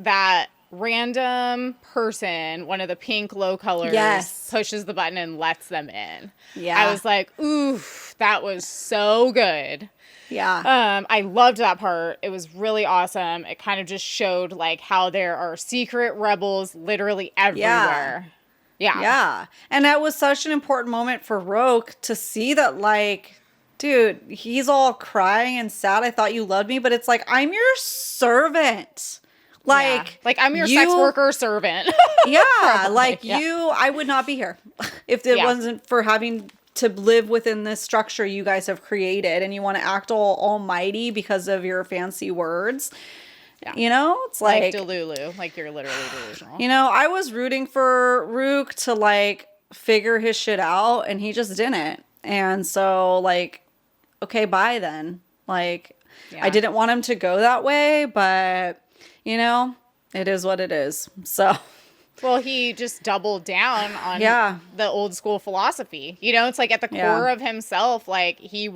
that random person, one of the pink low colors, pushes the button and lets them in. I was like, ooh, that was so good. I loved that part. It was really awesome. It kind of just showed like how there are secret rebels literally everywhere. And that was such an important moment for Roke to see that, like, dude, he's all crying and sad. I thought you loved me, but it's like, I'm your servant. Like I'm your sex worker servant. I would not be here if it wasn't for having to live within this structure you guys have created, and you want to act all almighty because of your fancy words. It's like Delulu, like you're literally delusional. I was rooting for Rook to like figure his shit out, and he just didn't. And so like, okay, bye then. Like, I didn't want him to go that way, but it is what it is. So. Well, he just doubled down on the old school philosophy. It's like at the core of himself, like he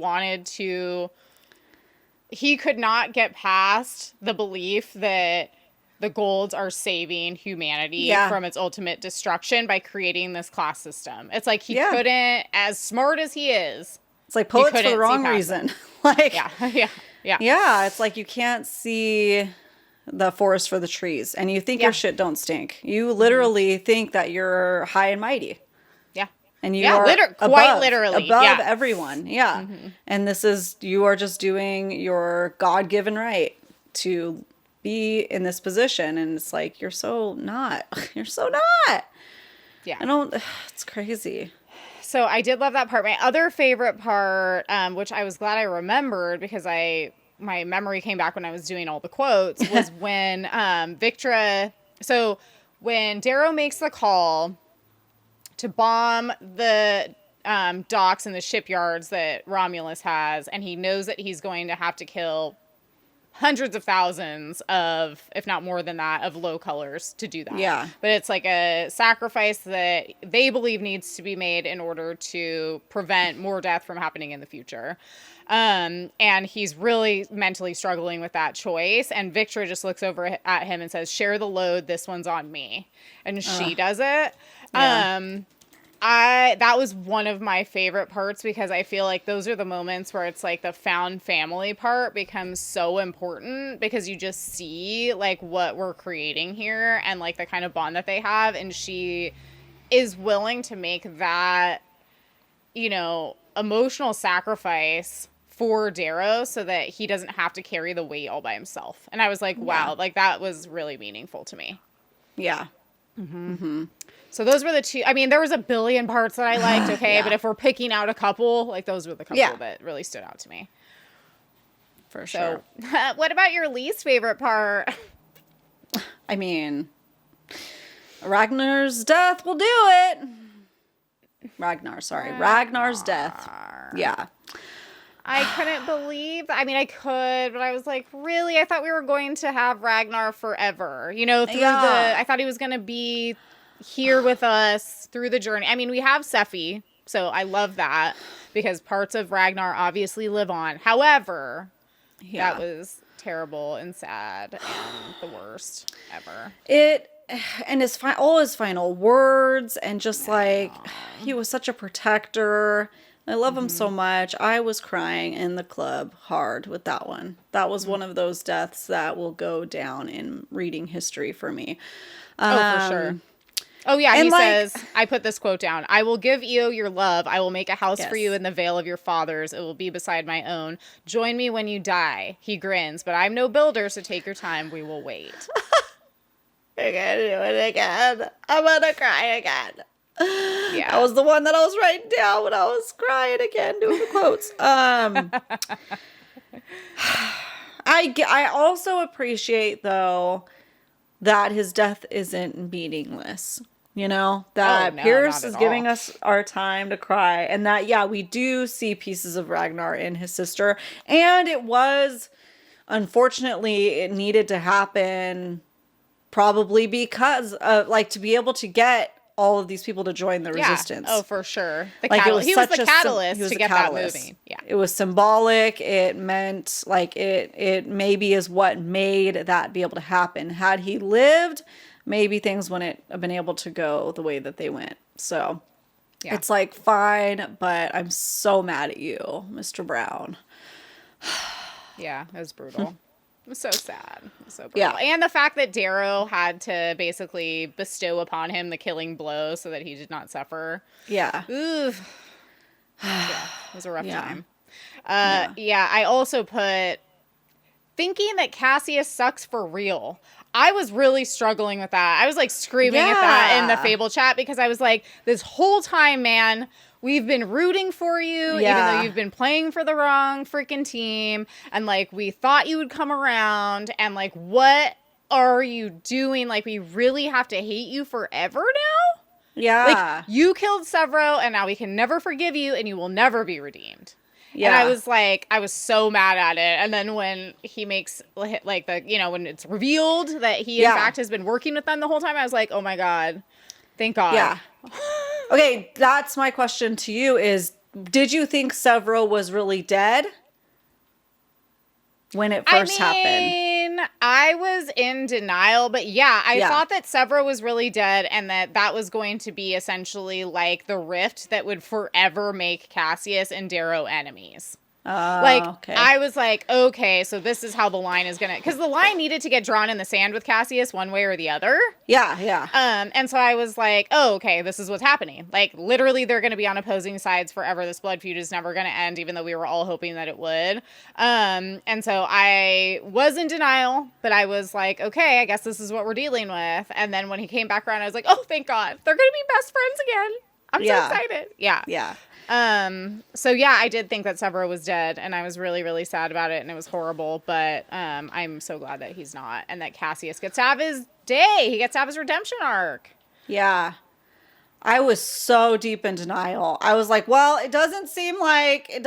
could not get past the belief that the Golds are saving humanity from its ultimate destruction by creating this class system. It's like he couldn't, as smart as he is. It's like poets for the wrong reason. Like, it's like you can't see the forest for the trees, and you think your shit don't stink. You literally think that you're high and mighty. And you are quite literally above everyone. And you are just doing your God-given right to be in this position. And it's like, you're so not. It's crazy. So I did love that part. My other favorite part, which I was glad I remembered because my memory came back when I was doing all the quotes, was when Victra... So when Darrow makes the call to bomb the docks and the shipyards that Romulus has, and he knows that he's going to have to kill hundreds of thousands of, if not more than that, of low colors to do that. But it's like a sacrifice that they believe needs to be made in order to prevent more death from happening in the future. And he's really mentally struggling with that choice. And Victra just looks over at him and says, share the load. This one's on me. And she does it. That was one of my favorite parts, because I feel like those are the moments where it's like the found family part becomes so important, because you just see like what we're creating here and like the kind of bond that they have. And she is willing to make that, emotional sacrifice for Darrow so that he doesn't have to carry the weight all by himself. And I was like, wow, like that was really meaningful to me. So those were the two. I mean, there was a billion parts that I liked, okay? But if we're picking out a couple, like those were the couple that really stood out to me. For sure. So, what about your least favorite part? I mean, Ragnar's death will do it. Ragnar's death. Yeah. I couldn't believe, I could, but I was like, really? I thought we were going to have Ragnar forever, I thought he was going to be here with us through the journey. I mean, we have Sephi, so I love that. because parts of Ragnar obviously live on. However, Yeah. that was terrible and sad and the worst ever. And all his final words, and just like, he was such a protector. I love him so much. I was crying in the club hard with that one. That was one of those deaths that will go down in reading history for me. For sure. Oh, yeah, and he like- says, I put this quote down, "I will give Io your love. I will make a house for Yes. you in the vale of your fathers. It will be beside my own. Join me when you die." He grins, "But I'm no builder, so take your time. We will wait." I gotta do it again. I'm gonna cry again. Yeah. That was the one that I was writing down when I was crying again, doing the quotes. I also appreciate, though, that his death isn't meaningless. You know, that no, Pierce not is at giving all. us our time to cry. And that, yeah, we do see pieces of Ragnar in his sister. And it was, unfortunately, it needed to happen probably because of, like, to be able to get all of these people to join the resistance. Oh, for sure. Like, it was he was such the a catalyst he was to the get catalyst. that moving. Yeah. It was symbolic. It meant, like, it maybe is what made that be able to happen. Had he lived, maybe things wouldn't have been able to go the way that they went. So Yeah. it's like, fine, but I'm so mad at you, Mr. Brown. Yeah, it was brutal. It was so sad. It was so brutal. Yeah. And the fact that Darrow had to basically bestow upon him the killing blow so that he did not suffer. Yeah. Ooh. Yeah, it was a rough Yeah. time. Yeah, I also put thinking that Cassius sucks for real. I was really struggling with that. I was like screaming at that in the Yeah. Fable chat because I was like, this whole time, man, we've been rooting for you, even Yeah. though you've been playing for the wrong freaking team. And like, we thought you would come around. And like, what are you doing? Like, we really have to hate you forever now? Yeah. Like, you killed Severo, and now we can never forgive you, and you will never be redeemed. Yeah. And I was like, I was so mad at it. And then when he makes, like, the, you know, when it's revealed that he, in Yeah. fact, has been working with them the whole time, I was like, oh my God, thank God. Yeah. Okay, that's my question to you is, did you think Severo was really dead when it first happened? I was in denial, but yeah, I Yeah. thought that Severo was really dead and that was going to be essentially like the rift that would forever make Cassius and Darrow enemies. Like, Okay. I was like, okay, so this is how the line is gonna, because the line needed to get drawn in the sand with Cassius one way or the other. Yeah, yeah. And so I was like, oh, okay, this is what's happening. Like, literally, they're going to be on opposing sides forever. This blood feud is never going to end, even though we were all hoping that it would. And so I was in denial, but I was like, okay, I guess this is what we're dealing with. And then when he came back around, I was like, oh, thank God, they're going to be best friends again. I'm Yeah. so excited. Yeah. Yeah. So yeah, I did think that Severo was dead, and I was really, really sad about it, and it was horrible, but I'm so glad that he's not, and that Cassius gets to have his day. He gets to have his redemption arc. Yeah. I was so deep in denial. I was like, well, it doesn't seem like I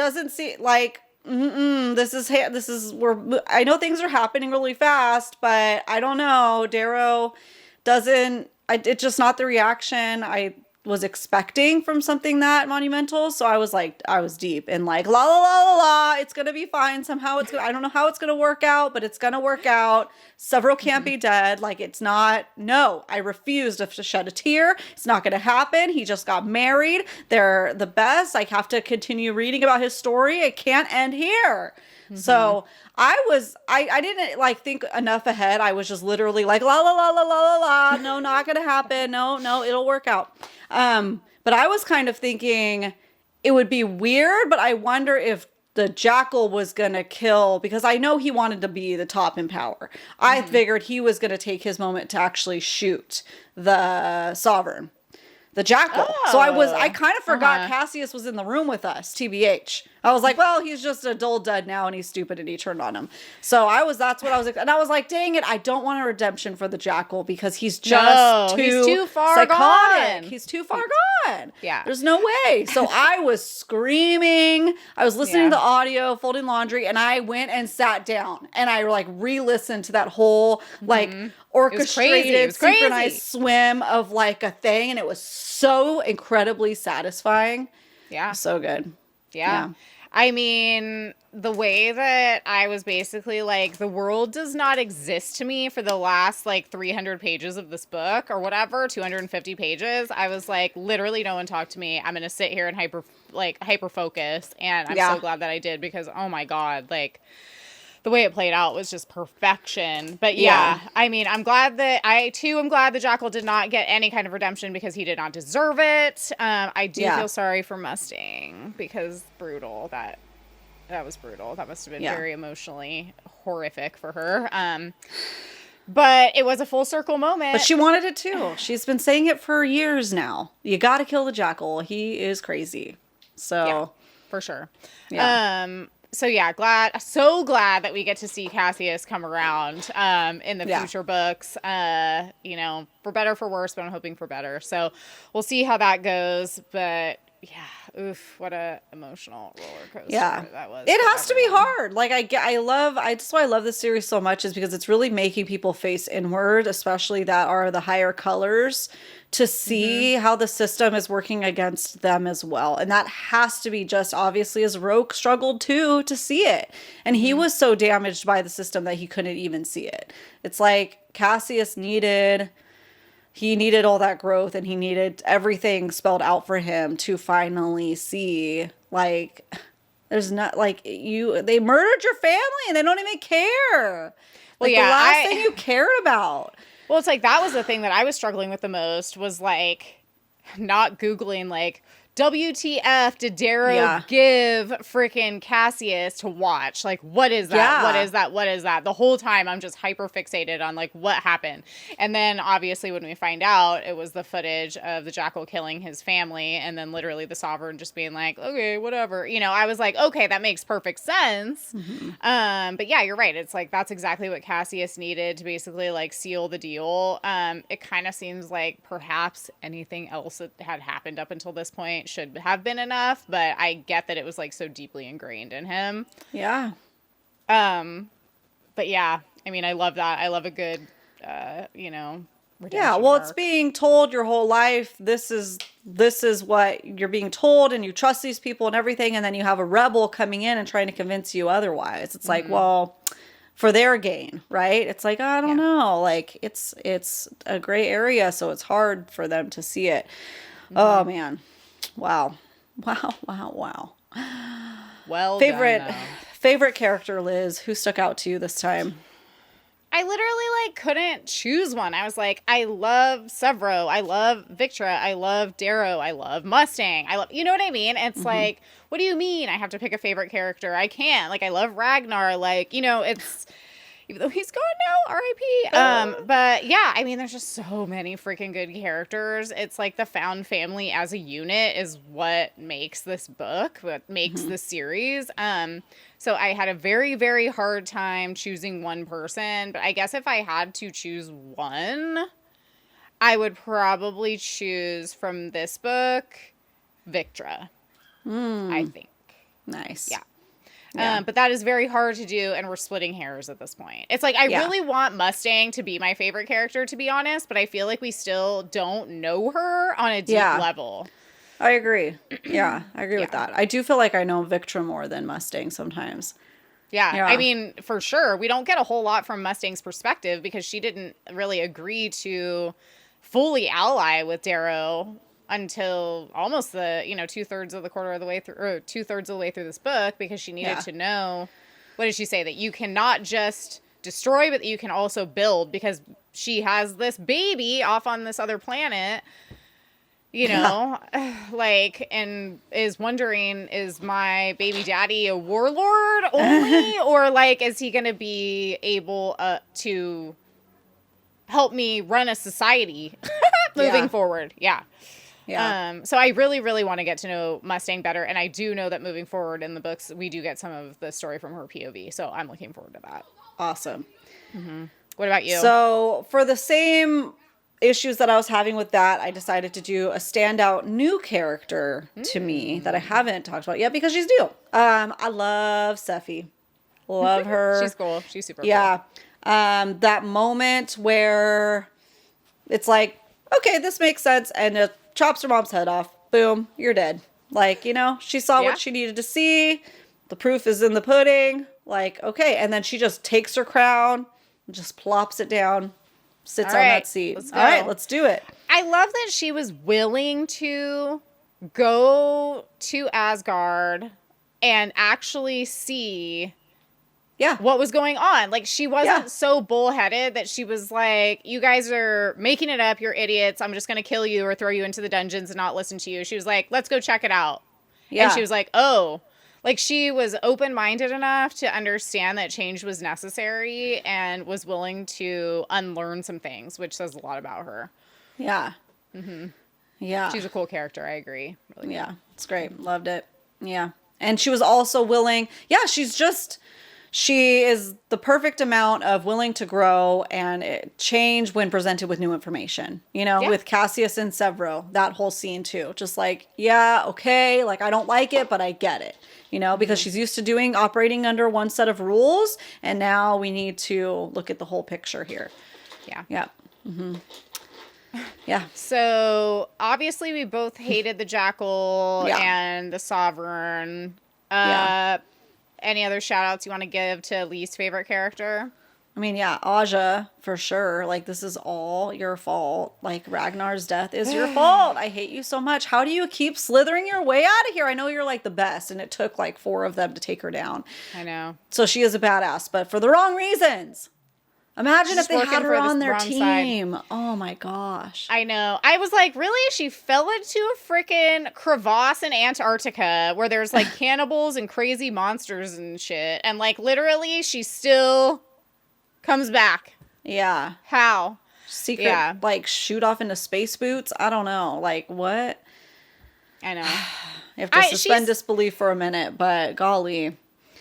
know things are happening really fast, but I don't know. Darrow it's just not the reaction I was expecting from something that monumental. So I was deep in like, la la la la la, it's gonna be fine. Somehow I don't know how it's gonna work out, but it's gonna work out. Severo can't be dead. Like, it's not, no, I refuse to shed a tear. It's not gonna happen. He just got married. They're the best. I have to continue reading about his story. It can't end here. So I didn't like think enough ahead. I was just literally like, la la la la la la la. No, not gonna happen. No, it'll work out. But I was kind of thinking it would be weird, but I wonder if the Jackal was gonna kill, because I know he wanted to be the top in power. I figured he was gonna take his moment to actually shoot the Sovereign. The Jackal. So I kind of forgot Cassius was in the room with us, TBH. I was like, well, he's just a dull dud now and he's stupid and he turned on him. So that's what I was, and I was like, dang it, I don't want a redemption for the Jackal because he's just he's too far psychotic. gone. He's too far gone. Yeah. There's no way. So I was screaming. I was listening to the audio, folding laundry, and I went and sat down and I like re-listened to that whole like orchestrated, synchronized swim of like a thing, and it was so incredibly satisfying. Yeah. So good. Yeah. I mean, the way that I was basically like, the world does not exist to me for the last like 300 pages of this book or whatever, 250 pages. I was like, literally no one talk to me. I'm going to sit here and hyper focus. And I'm so glad that I did because, oh my God, like the way it played out was just perfection. But yeah, I mean, I'm glad that the Jackal did not get any kind of redemption because he did not deserve it. I do feel sorry for Mustang because brutal. That was brutal. That must have been very emotionally horrific for her. But it was a full circle moment. But she wanted it too. She's been saying it for years now. You got to kill the Jackal. He is crazy. So yeah, for sure. Yeah. So yeah, so glad that we get to see Cassius come around in the future books. You know, for better, for worse, but I'm hoping for better. So we'll see how that goes. But yeah, oof, what a emotional roller coaster that was. It has to be hard. Like that's why I love this series so much, is because it's really making people face inward, especially that are the higher colors, to see how the system is working against them as well. And that has to be just obviously, as Roke struggled too to see it. And he was so damaged by the system that he couldn't even see it. It's like Cassius needed all that growth, and he needed everything spelled out for him to finally see, like, there's not, like, they murdered your family and they don't even care. Like, the last thing you cared about. Well, it's like, that was the thing that I was struggling with the most, was like not Googling like, WTF did Darrow give freaking Cassius to watch? Like, what is that? Yeah. What is that? What is that? The whole time I'm just hyper fixated on like what happened. And then obviously when we find out, it was the footage of the Jackal killing his family, and then literally the Sovereign just being like, okay, whatever. You know, I was like, okay, that makes perfect sense. But yeah, you're right. It's like, that's exactly what Cassius needed to basically like seal the deal. It kind of seems like perhaps anything else that had happened up until this point should have been enough, but I get that it was like so deeply ingrained in him. Yeah. But yeah, I mean, I love that. I love a good, you know, yeah, well, arc. it's being told your whole life, this is what you're being told, and you trust these people and everything, and then you have a rebel coming in and trying to convince you otherwise. It's like, well, for their gain, right? It's like, I don't know, like, it's a gray area, so it's hard for them to see it. Oh man. Wow. Well, favorite character, Liz, who stuck out to you this time? I literally like couldn't choose one. I was like, I love Severo, I love Victra, I love Darrow, I love Mustang, I love, you know what I mean? It's like, what do you mean I have to pick a favorite character? I can't. Like, I love Ragnar, like, you know, it's, even though he's gone now, R.I.P. But yeah, I mean, there's just so many freaking good characters. It's like the found family as a unit is what makes this book, what makes this series. So I had a very, very hard time choosing one person, but I guess if I had to choose one, I would probably choose from this book, Victra. I think. Nice. Yeah. But that is very hard to do, and we're splitting hairs at this point. It's like, I really want Mustang to be my favorite character, to be honest, but I feel like we still don't know her on a deep level. I agree. Yeah, I agree with that. I do feel like I know Victra more than Mustang sometimes. Yeah, I mean, for sure. We don't get a whole lot from Mustang's perspective because she didn't really agree to fully ally with Darrow until almost the, you know, 2/3 of the way through this book, because she needed to know, what did she say? That you cannot just destroy, but that you can also build, because she has this baby off on this other planet, you know, like, and is wondering, is my baby daddy a warlord only? Or like, is he going to be able to help me run a society moving forward? Yeah. So I really, really want to get to know Mustang better. And I do know that moving forward in the books, we do get some of the story from her POV. So I'm looking forward to that. Awesome. What about you? So for the same issues that I was having with that, I decided to do a standout new character to me that I haven't talked about yet, because she's new. I love Sephi. Love her. She's cool. She's super cool. Yeah. That moment where it's like, okay, this makes sense, and it chops her mom's head off. Boom, you're dead. Like, she saw what she needed to see. The proof is in the pudding. Like, okay. And then she just takes her crown and just plops it down, sits on that seat. All right, let's do it. I love that she was willing to go to Asgard and actually see what was going on. Like, she wasn't so bullheaded that she was like, you guys are making it up, you're idiots, I'm just going to kill you or throw you into the dungeons and not listen to you. She was like, let's go check it out. Yeah. And she was like, oh. Like, she was open-minded enough to understand that change was necessary and was willing to unlearn some things, which says a lot about her. Yeah. Mm-hmm. Yeah. She's a cool character. I agree. Really good. Yeah. It's great. Loved it. Yeah. And she was also willing. Yeah. She is the perfect amount of willing to grow and change when presented with new information, with Cassius and Severo, that whole scene too. Just like, okay. Like, I don't like it, but I get it, because she's used to operating under one set of rules. And now we need to look at the whole picture here. Yeah. Yeah. Mm-hmm. Yeah. So obviously we both hated the Jackal and the Sovereign. Any other shout outs you want to give to least favorite character? I mean, Aja, for sure. Like, this is all your fault. Like, Ragnar's death is your fault. I hate you so much. How do you keep slithering your way out of here? I know you're like the best, and it took like 4 of them to take her down. I know. So she is a badass, but for the wrong reasons. Imagine if they had her on their team. Side. Oh my gosh. I know. I was like, really? She fell into a freaking crevasse in Antarctica where there's like cannibals and crazy monsters and shit. And like literally she still comes back. Yeah. How? Secret, like shoot off into space boots? I don't know. Like what? I know. You have to suspend disbelief for a minute, but golly.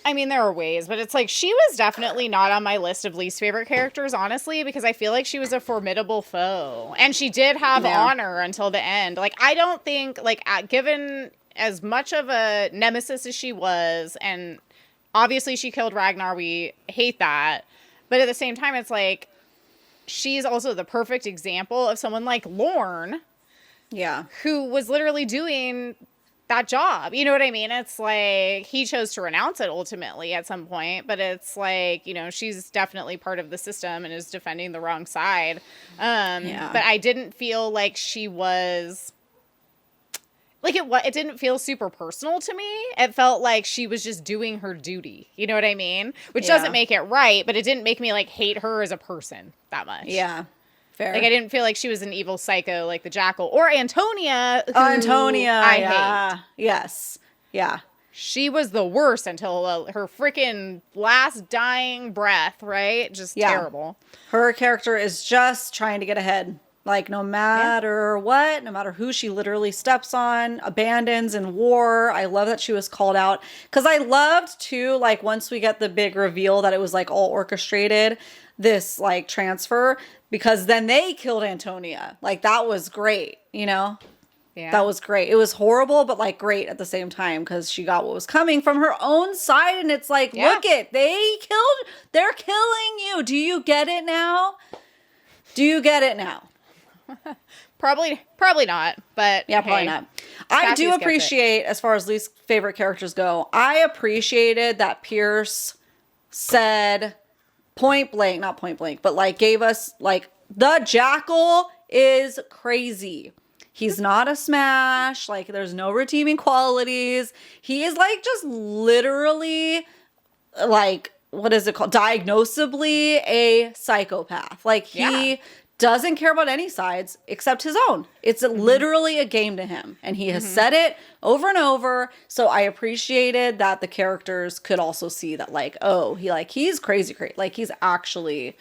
I mean, there are ways, but it's like she was definitely not on my list of least favorite characters, honestly, because I feel like she was a formidable foe. And she did have honor until the end. Like, I don't think, like, given as much of a nemesis as she was, and obviously she killed Ragnar, we hate that. But at the same time, it's like, she's also the perfect example of someone like Lorne. Yeah. Who was literally doing that job. You know what I mean? It's like he chose to renounce it ultimately at some point, but it's like, she's definitely part of the system and is defending the wrong side. But I didn't feel like she was like it didn't feel super personal to me. It felt like she was just doing her duty. You know what I mean? Which doesn't make it right, but it didn't make me like hate her as a person that much. Yeah. Fair. Like, I didn't feel like she was an evil psycho like the Jackal or Antonia. I hate. Yes. Yeah. She was the worst until her freaking last dying breath, right? Just terrible. Her character is just trying to get ahead. Like, no matter what, no matter who she literally steps on, abandons in war. I love that she was called out. Because I loved, too, like, once we get the big reveal that it was, like, all orchestrated, this, like, transfer. Because then they killed Antonia. Like, that was great, Yeah. That was great. It was horrible, but, like, great at the same time. Because she got what was coming from her own side. And it's like, look it. They're killing you. Do you get it now? Probably not, but probably not. I do appreciate, as far as least favorite characters go, I appreciated that Pierce said not point blank, but like gave us like the Jackal is crazy. He's not a smash. Like, there's no redeeming qualities. He is like just literally like, what is it called? Diagnosably a psychopath. Like, he doesn't care about any sides except his own. It's literally a game to him. And he has said it over and over. So I appreciated that the characters could also see that, like, oh, he's crazy. Like, he's actually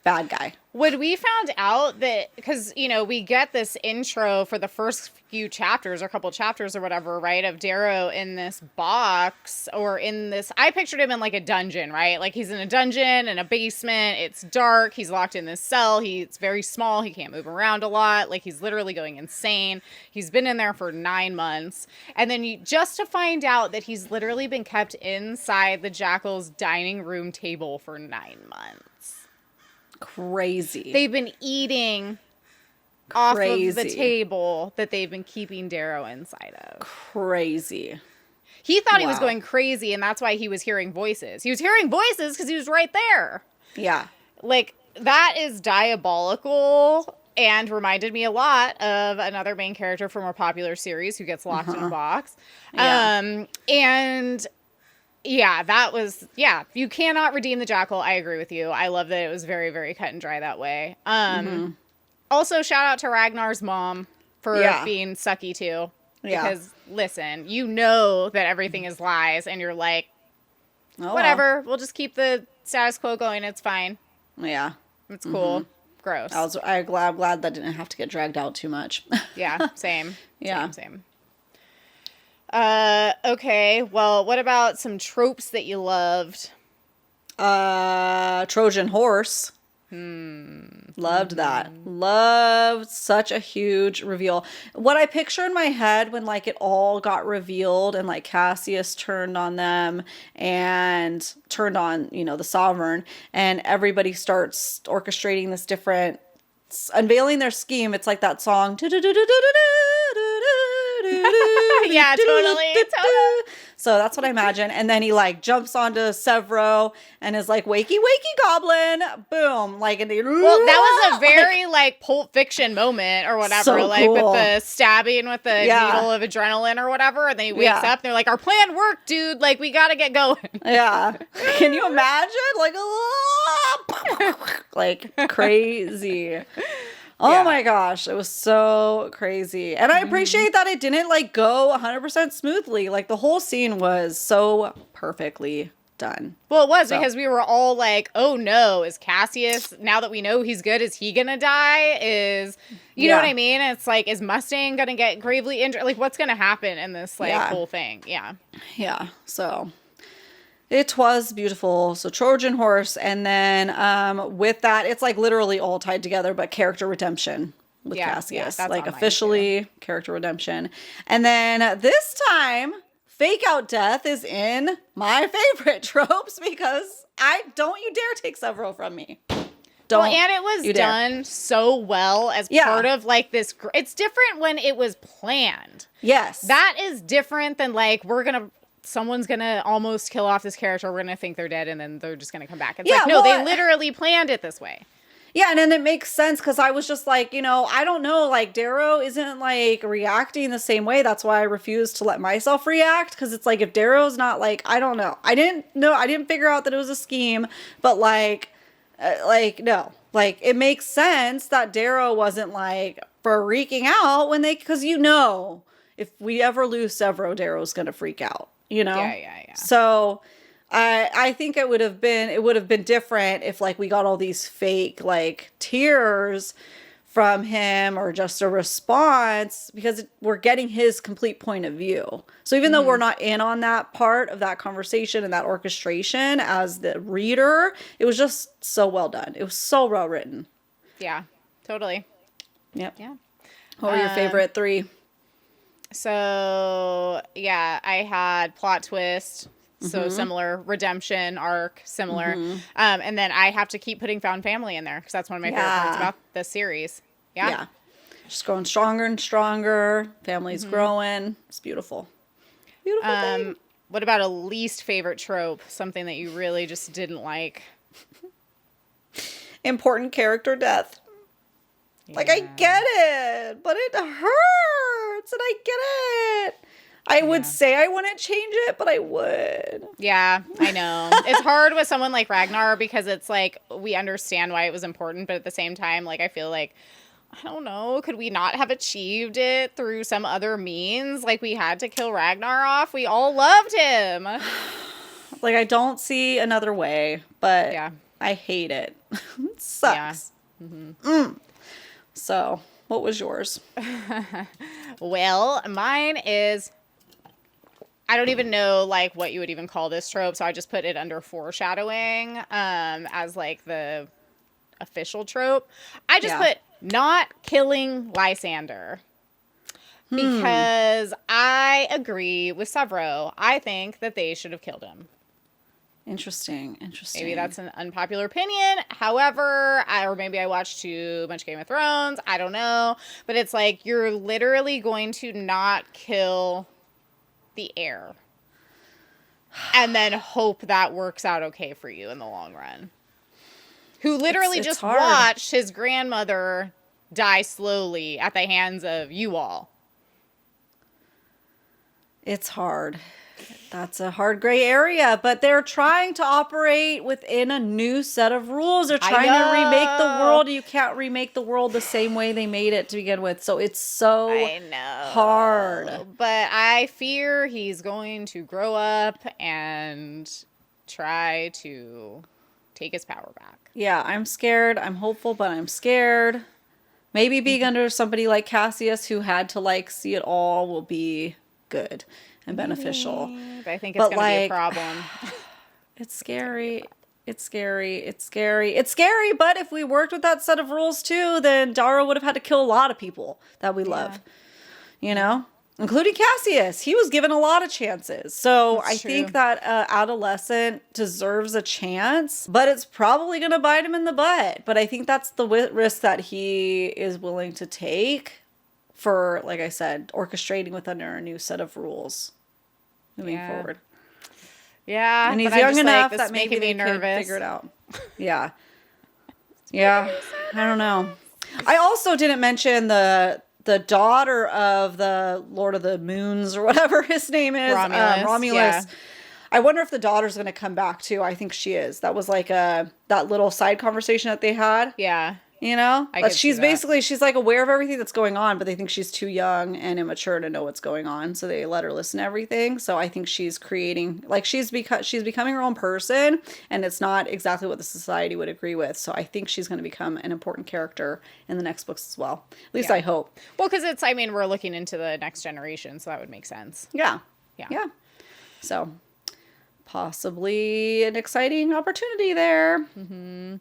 bad guy. When we found out that, because, we get this intro for the first few chapters or couple chapters or whatever, right, of Darrow in this box or in this, I pictured him in like a dungeon, right? Like, he's in a dungeon in a basement. It's dark. He's locked in this cell. It's very small. He can't move around a lot. Like, he's literally going insane. He's been in there for 9 months. And then just to find out that he's literally been kept inside the Jackal's dining room table for 9 months. Crazy. They've been eating off of the table that they've been keeping Darrow inside of. Crazy. He thought he was going crazy, and that's why he was hearing voices. He was hearing voices because he was right there. Yeah. Like, that is diabolical and reminded me a lot of another main character from a popular series who gets locked in a box. Yeah. And yeah, that was, you cannot redeem the Jackal. I agree with you. I love that it was very, very cut and dry that way. Also, shout out to Ragnar's mom for being sucky too. Because, listen, you know that everything is lies, and you're like, whatever, we'll just keep the status quo going. It's fine. Yeah. It's cool. Gross. I'm glad that didn't have to get dragged out too much. Yeah, same. Yeah. Same. Okay, well, what about some tropes that you loved? Trojan horse. Loved that. Loved such a huge reveal. What I picture in my head when like it all got revealed and like Cassius turned on them and turned on, the Sovereign, and everybody starts orchestrating this different, unveiling their scheme. It's like that song. Yeah, totally. So that's what I imagine. And then he like jumps onto Severo and is like, wakey, wakey, goblin. Boom. Like, and well, that was a very like Pulp Fiction moment or whatever. So like cool. with the stabbing with the needle of adrenaline or whatever. And then he wakes up and they're like, our plan worked, dude. Like, we got to get going. Yeah. Can you imagine? Like, like crazy. Oh my gosh, it was so crazy. And I appreciate that it didn't like go 100% smoothly. Like the whole scene was so perfectly done. Well, it was because we were all like, oh no, is Cassius, now that we know he's good, is he gonna die? You know what I mean? It's like, is Mustang gonna get gravely injured? Like, what's gonna happen in this like whole thing? Yeah. Yeah. So it was beautiful. So Trojan horse. And then with that, it's like literally all tied together, but character redemption with Cassius. Like officially character redemption. And then this time, fake out death is in my favorite tropes because don't you dare take Severo from me. Don't. Well, and it was done so well as part of like this. It's different when it was planned. Yes. That is different than like, someone's gonna almost kill off this character. We're gonna think they're dead, and then they're just gonna come back. It's like, no, they literally planned it this way. Yeah, and then it makes sense because I was just like, I don't know, like Darrow isn't like reacting the same way. That's why I refused to let myself react, because it's like if Darrow's not like, I don't know. I didn't figure out that it was a scheme, but no. Like it makes sense that Darrow wasn't like freaking out because if we ever lose Severo, Darrow's gonna freak out. Yeah. So I think it would have been different if like we got all these fake like tears from him or just a response, because we're getting his complete point of view. So even though we're not in on that part of that conversation and that orchestration as the reader, it was just so well done. It was so well written. Yeah, totally. Yep. Yeah. What were your favorite three? So, yeah, I had plot twist, so similar, redemption arc, similar. And then I have to keep putting found family in there because that's one of my favorite parts about this series. Yeah. Just growing stronger and stronger. Family's growing. It's beautiful. Beautiful thing. What about a least favorite trope? Something that you really just didn't like? Important character death. Like, I get it, but it hurts, and I get it. I would say I wouldn't change it, but I would. Yeah, I know. It's hard with someone like Ragnar because it's like, we understand why it was important, but at the same time, like, I feel like, I don't know, could we not have achieved it through some other means? Like, we had to kill Ragnar off. We all loved him. Like, I don't see another way, but I hate it. It sucks. Yeah. So, what was yours? Well, mine is, I don't even know, like, what you would even call this trope, so I just put it under foreshadowing as, like, the official trope. I just put not killing Lysander. Because I agree with Severo. I think that they should have killed him. Interesting. Maybe that's an unpopular opinion. However, or maybe I watched too much Game of Thrones. I don't know. But it's like you're literally going to not kill the heir and then hope that works out okay for you in the long run. Who literally just hard. watched his grandmother die slowly at the hands of you all. It's hard. That's a hard gray area, but they're trying to operate within a new set of rules. They're trying to remake the world. You can't remake the world the same way they made it to begin with. So it's so hard. But I fear he's going to grow up and try to take his power back. Yeah, I'm scared. I'm hopeful, but I'm scared. Maybe being under somebody like Cassius who had to like see it all will be good and beneficial. But I think it's going to be a problem. It's scary. It's scary. It's scary. It's scary, but if we worked with that set of rules too, then Dara would have had to kill a lot of people that we love. You know? Including Cassius. He was given a lot of chances. So I think that adolescent deserves a chance, but it's probably going to bite him in the butt. But I think that's the risk that he is willing to take for, like I said, orchestrating with under a new set of rules moving forward. Yeah. And he's young enough that maybe they can figure it out. Yeah. Yeah. I don't know. I also didn't mention the daughter of the Lord of the Moons or whatever his name is. Romulus. Yeah. I wonder if the daughter's going to come back too. I think she is. That was like that little side conversation that they had. Yeah. You know? She's basically, she's like aware of everything that's going on, but they think she's too young and immature to know what's going on. So they let her listen to everything. So I think she's creating, like she's becoming her own person, and it's not exactly what the society would agree with. So I think she's going to become an important character in the next books as well. At least I hope. Well, because we're looking into the next generation, so that would make sense. Yeah. Yeah. So possibly an exciting opportunity there. Mm-hmm.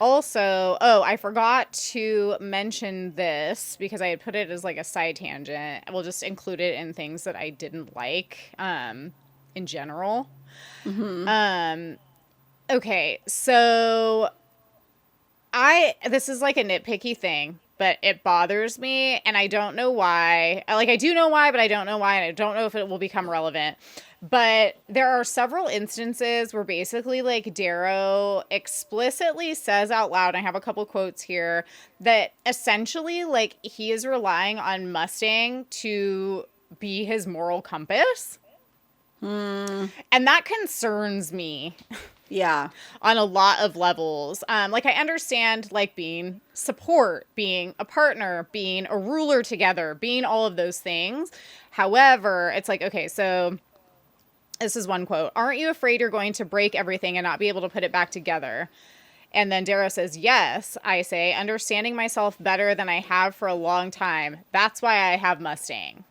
Also, I forgot to mention this because I had put it as like a side tangent. We'll just include it in things that I didn't like in general. Mm-hmm. Okay, so this is like a nitpicky thing, but it bothers me, and I don't know why. I do know why, but I don't know why, and I don't know if it will become relevant. But there are several instances where basically like Darrow explicitly says out loud, I have a couple quotes here, that essentially like he is relying on Mustang to be his moral compass. And that concerns me. Yeah. On a lot of levels. Like I understand like being support, being a partner, being a ruler together, being all of those things. However, it's like, okay, so this is one quote. Aren't you afraid you're going to break everything and not be able to put it back together? And then Darrow says, yes, I say, understanding myself better than I have for a long time. That's why I have Mustang.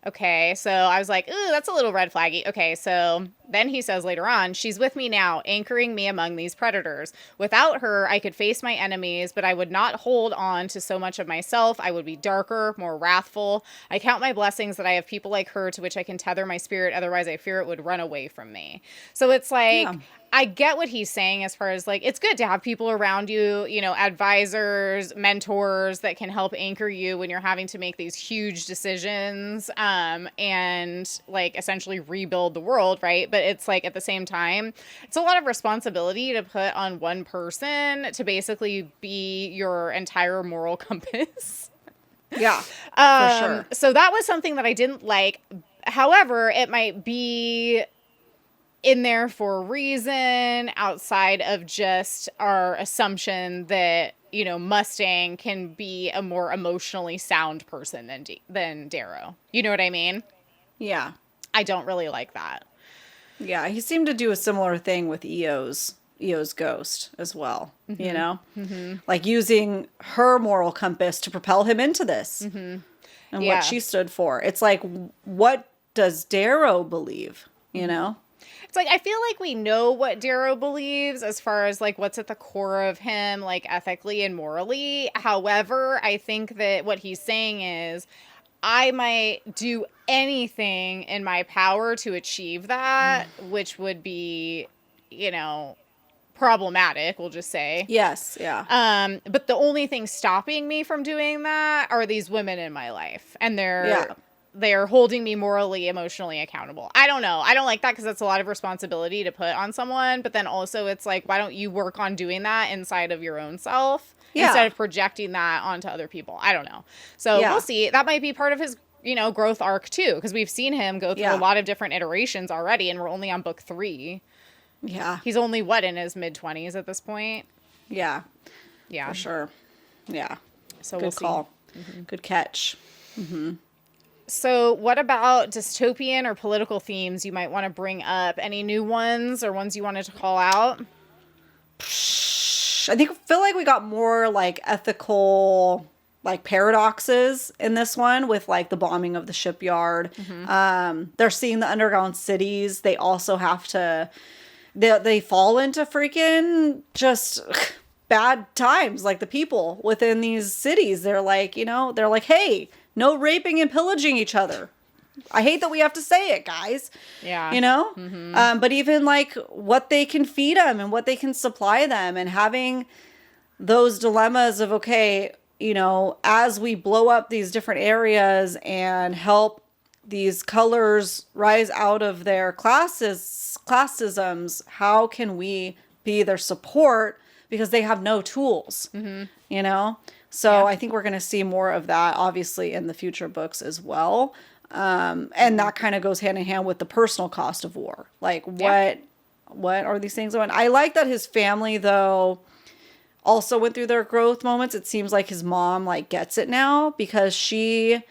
Okay, so I was like, ooh, that's a little red flaggy. Okay, so then he says later on, she's with me now, anchoring me among these predators. Without her, I could face my enemies, but I would not hold on to so much of myself. I would be darker, more wrathful. I count my blessings that I have people like her to which I can tether my spirit. Otherwise, I fear it would run away from me. So it's like... Yeah. I get what he's saying as far as like, it's good to have people around you, you know, advisors, mentors that can help anchor you when you're having to make these huge decisions and like essentially rebuild the world, right? But it's like at the same time, it's a lot of responsibility to put on one person to basically be your entire moral compass. Yeah, for sure. So that was something that I didn't like. However, it might be in there for a reason outside of just our assumption that, you know, Mustang can be a more emotionally sound person than Darrow. You know what I mean? Yeah. I don't really like that. Yeah, he seemed to do a similar thing with EO's ghost as well, mm-hmm. you know? Mm-hmm. Like using her moral compass to propel him into this mm-hmm. and what she stood for. It's like, what does Darrow believe, you know? It's like, I feel like we know what Darrow believes as far as like what's at the core of him, like ethically and morally. However, I think that what he's saying is, I might do anything in my power to achieve that, which would be, you know, problematic, we'll just say. Yes, yeah. But the only thing stopping me from doing that are these women in my life, and they're holding me morally, emotionally accountable. I don't know. I don't like that because that's a lot of responsibility to put on someone. But then also it's like, why don't you work on doing that inside of your own self instead of projecting that onto other people? I don't know. So we'll see. That might be part of his, you know, growth arc too, because we've seen him go through a lot of different iterations already, and we're only on book 3. Yeah. He's only, what, in his mid-20s at this point? Yeah. Yeah. For sure. Yeah. So Good we'll call. see. Mm-hmm. Good catch. Mm-hmm. So what about dystopian or political themes you might want to bring up? Any new ones or ones you wanted to call out? I feel like we got more like ethical like paradoxes in this one with like the bombing of the shipyard. They're seeing the underground cities. They also have to they fall into freaking just bad times. Like the people within these cities, they're like, you know, they're like, hey, no raping and pillaging each other. I hate that we have to say it, guys. Yeah. You know? But even like what they can feed them and what they can supply them, and having those dilemmas of, okay, you know, as we blow up these different areas and help these colors rise out of their classisms, how can we be their support, because they have no tools, you know? So I think we're going to see more of that, obviously, in the future books as well. And that kind of goes hand in hand with the personal cost of war. Like, what are these things? And I like that his family, though, also went through their growth moments. It seems like his mom, like, gets it now, because she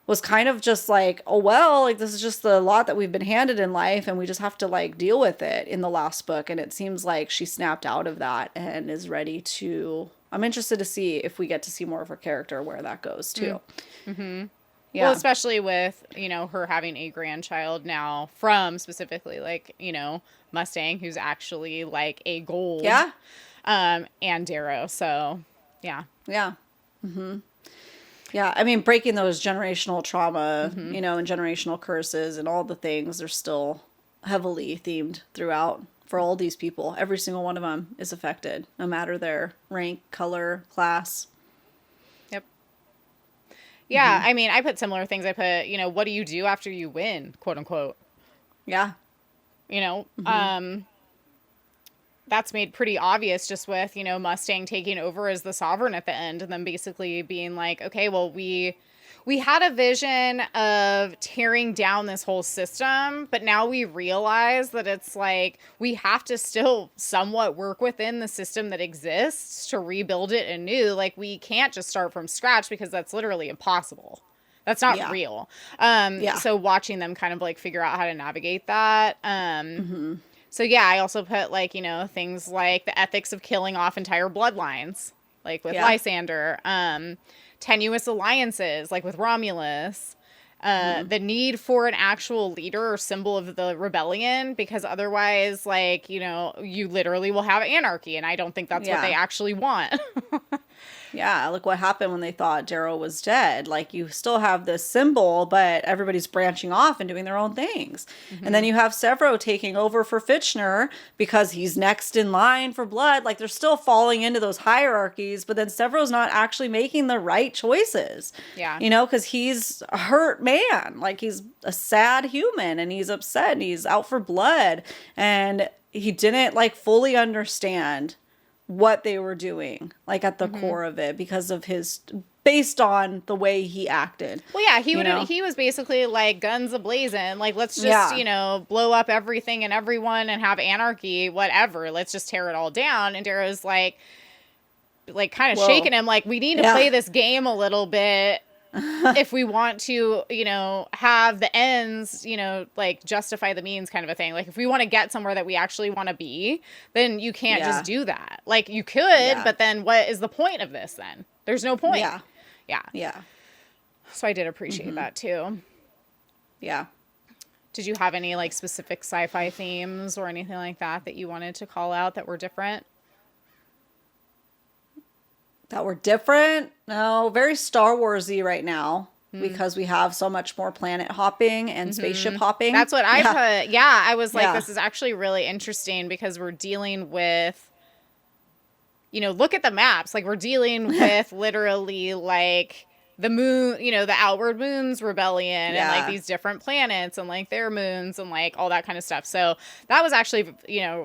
was kind of just like, oh, well, like, this is just the lot that we've been handed in life, and we just have to, like, deal with it in the last book. And it seems like she snapped out of that and is ready to... I'm interested to see if we get to see more of her character, where that goes, too. Mm-hmm. Yeah. Well, especially with, you know, her having a grandchild now from specifically, like, you know, Mustang, who's actually, like, a gold. Yeah. And Darrow. So, yeah. Yeah. Mm-hmm. Yeah. I mean, breaking those generational trauma, you know, and generational curses and all the things are still heavily themed throughout for all these people. Every single one of them is affected, no matter their rank, color, class. Yep. Yeah. I mean, I put similar things. I put, you know, what do you do after you win, quote unquote? Yeah. You know, that's made pretty obvious just with, you know, Mustang taking over as the sovereign at the end, and then basically being like, okay, well, we had a vision of tearing down this whole system, but now we realize that it's like we have to still somewhat work within the system that exists to rebuild it anew. Like, we can't just start from scratch, because that's literally impossible. That's not real. So watching them kind of like figure out how to navigate that. So yeah, I also put, like, you know, things like the ethics of killing off entire bloodlines, like with Lysander, tenuous alliances, like with Romulus, the need for an actual leader or symbol of the rebellion, because otherwise, like, you know, you literally will have anarchy, and I don't think that's what they actually want. Yeah, look what happened when they thought Darrow was dead. Like, you still have this symbol, but everybody's branching off and doing their own things. And then you have Severo taking over for Fitchner because he's next in line for blood. Like, they're still falling into those hierarchies, but then Severo's not actually making the right choices. Yeah. You know, because he's a hurt man. Like, he's a sad human, and he's upset, and he's out for blood. And he didn't, like, fully understand what they were doing, like, at the core of it, because of based on the way he acted. Well, yeah, he was basically like, guns a-blazing, like, let's just, you know, blow up everything and everyone and have anarchy, whatever, let's just tear it all down. And Darrow's like kind of shaking him, like, we need to play this game a little bit if we want to, you know, have the ends, you know, like, justify the means, kind of a thing. Like, if we want to get somewhere that we actually want to be, then you can't just do that. Like, you could, but then what is the point of this then? There's no point. Yeah. So I did appreciate that too. Yeah. Did you have any, like, specific sci-fi themes or anything like that you wanted to call out that were different? That were different? No, very Star Wars-y right now. because we have so much more planet hopping and spaceship hopping. That's what I put. Yeah, I was like, Yeah. this is actually really interesting because we're dealing with, look at the maps. Like, we're dealing with literally, like, the moon, the outward moon's rebellion and, like, these different planets and, like, their moons and, like, all that kind of stuff. So that was actually,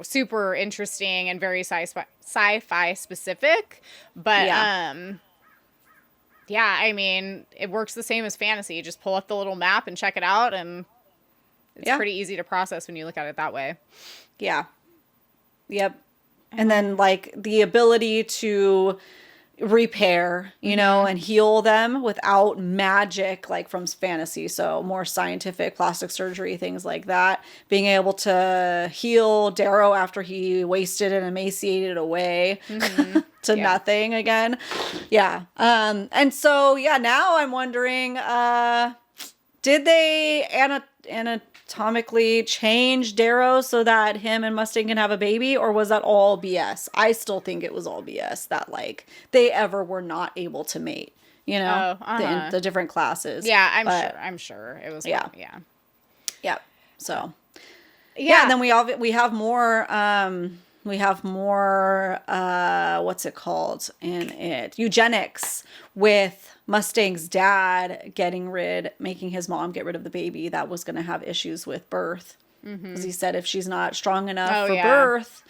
super interesting and very sci-fi specific. But, yeah, I mean, it works the same as fantasy. You just pull up the little map and check it out, and it's pretty easy to process when you look at it that way. Yeah. Yep. And then, like, the ability to repair, and heal them without magic, like from fantasy. So more scientific plastic surgery, things like that. Being able to heal Darrow after he wasted and emaciated away to nothing again. Yeah. And so, now I'm wondering, did they anatomically change Darrow so that him and Mustang can have a baby, or was that all BS? I still think it was all BS that, like, they ever were not able to mate, the different classes. Yeah, I'm sure it was. Yeah. Yeah. Yep. So. Yeah. And then we have more. What's it called in it? Eugenics with Mustang's dad making his mom get rid of the baby that was going to have issues with birth. Because he said if she's not strong enough for birth,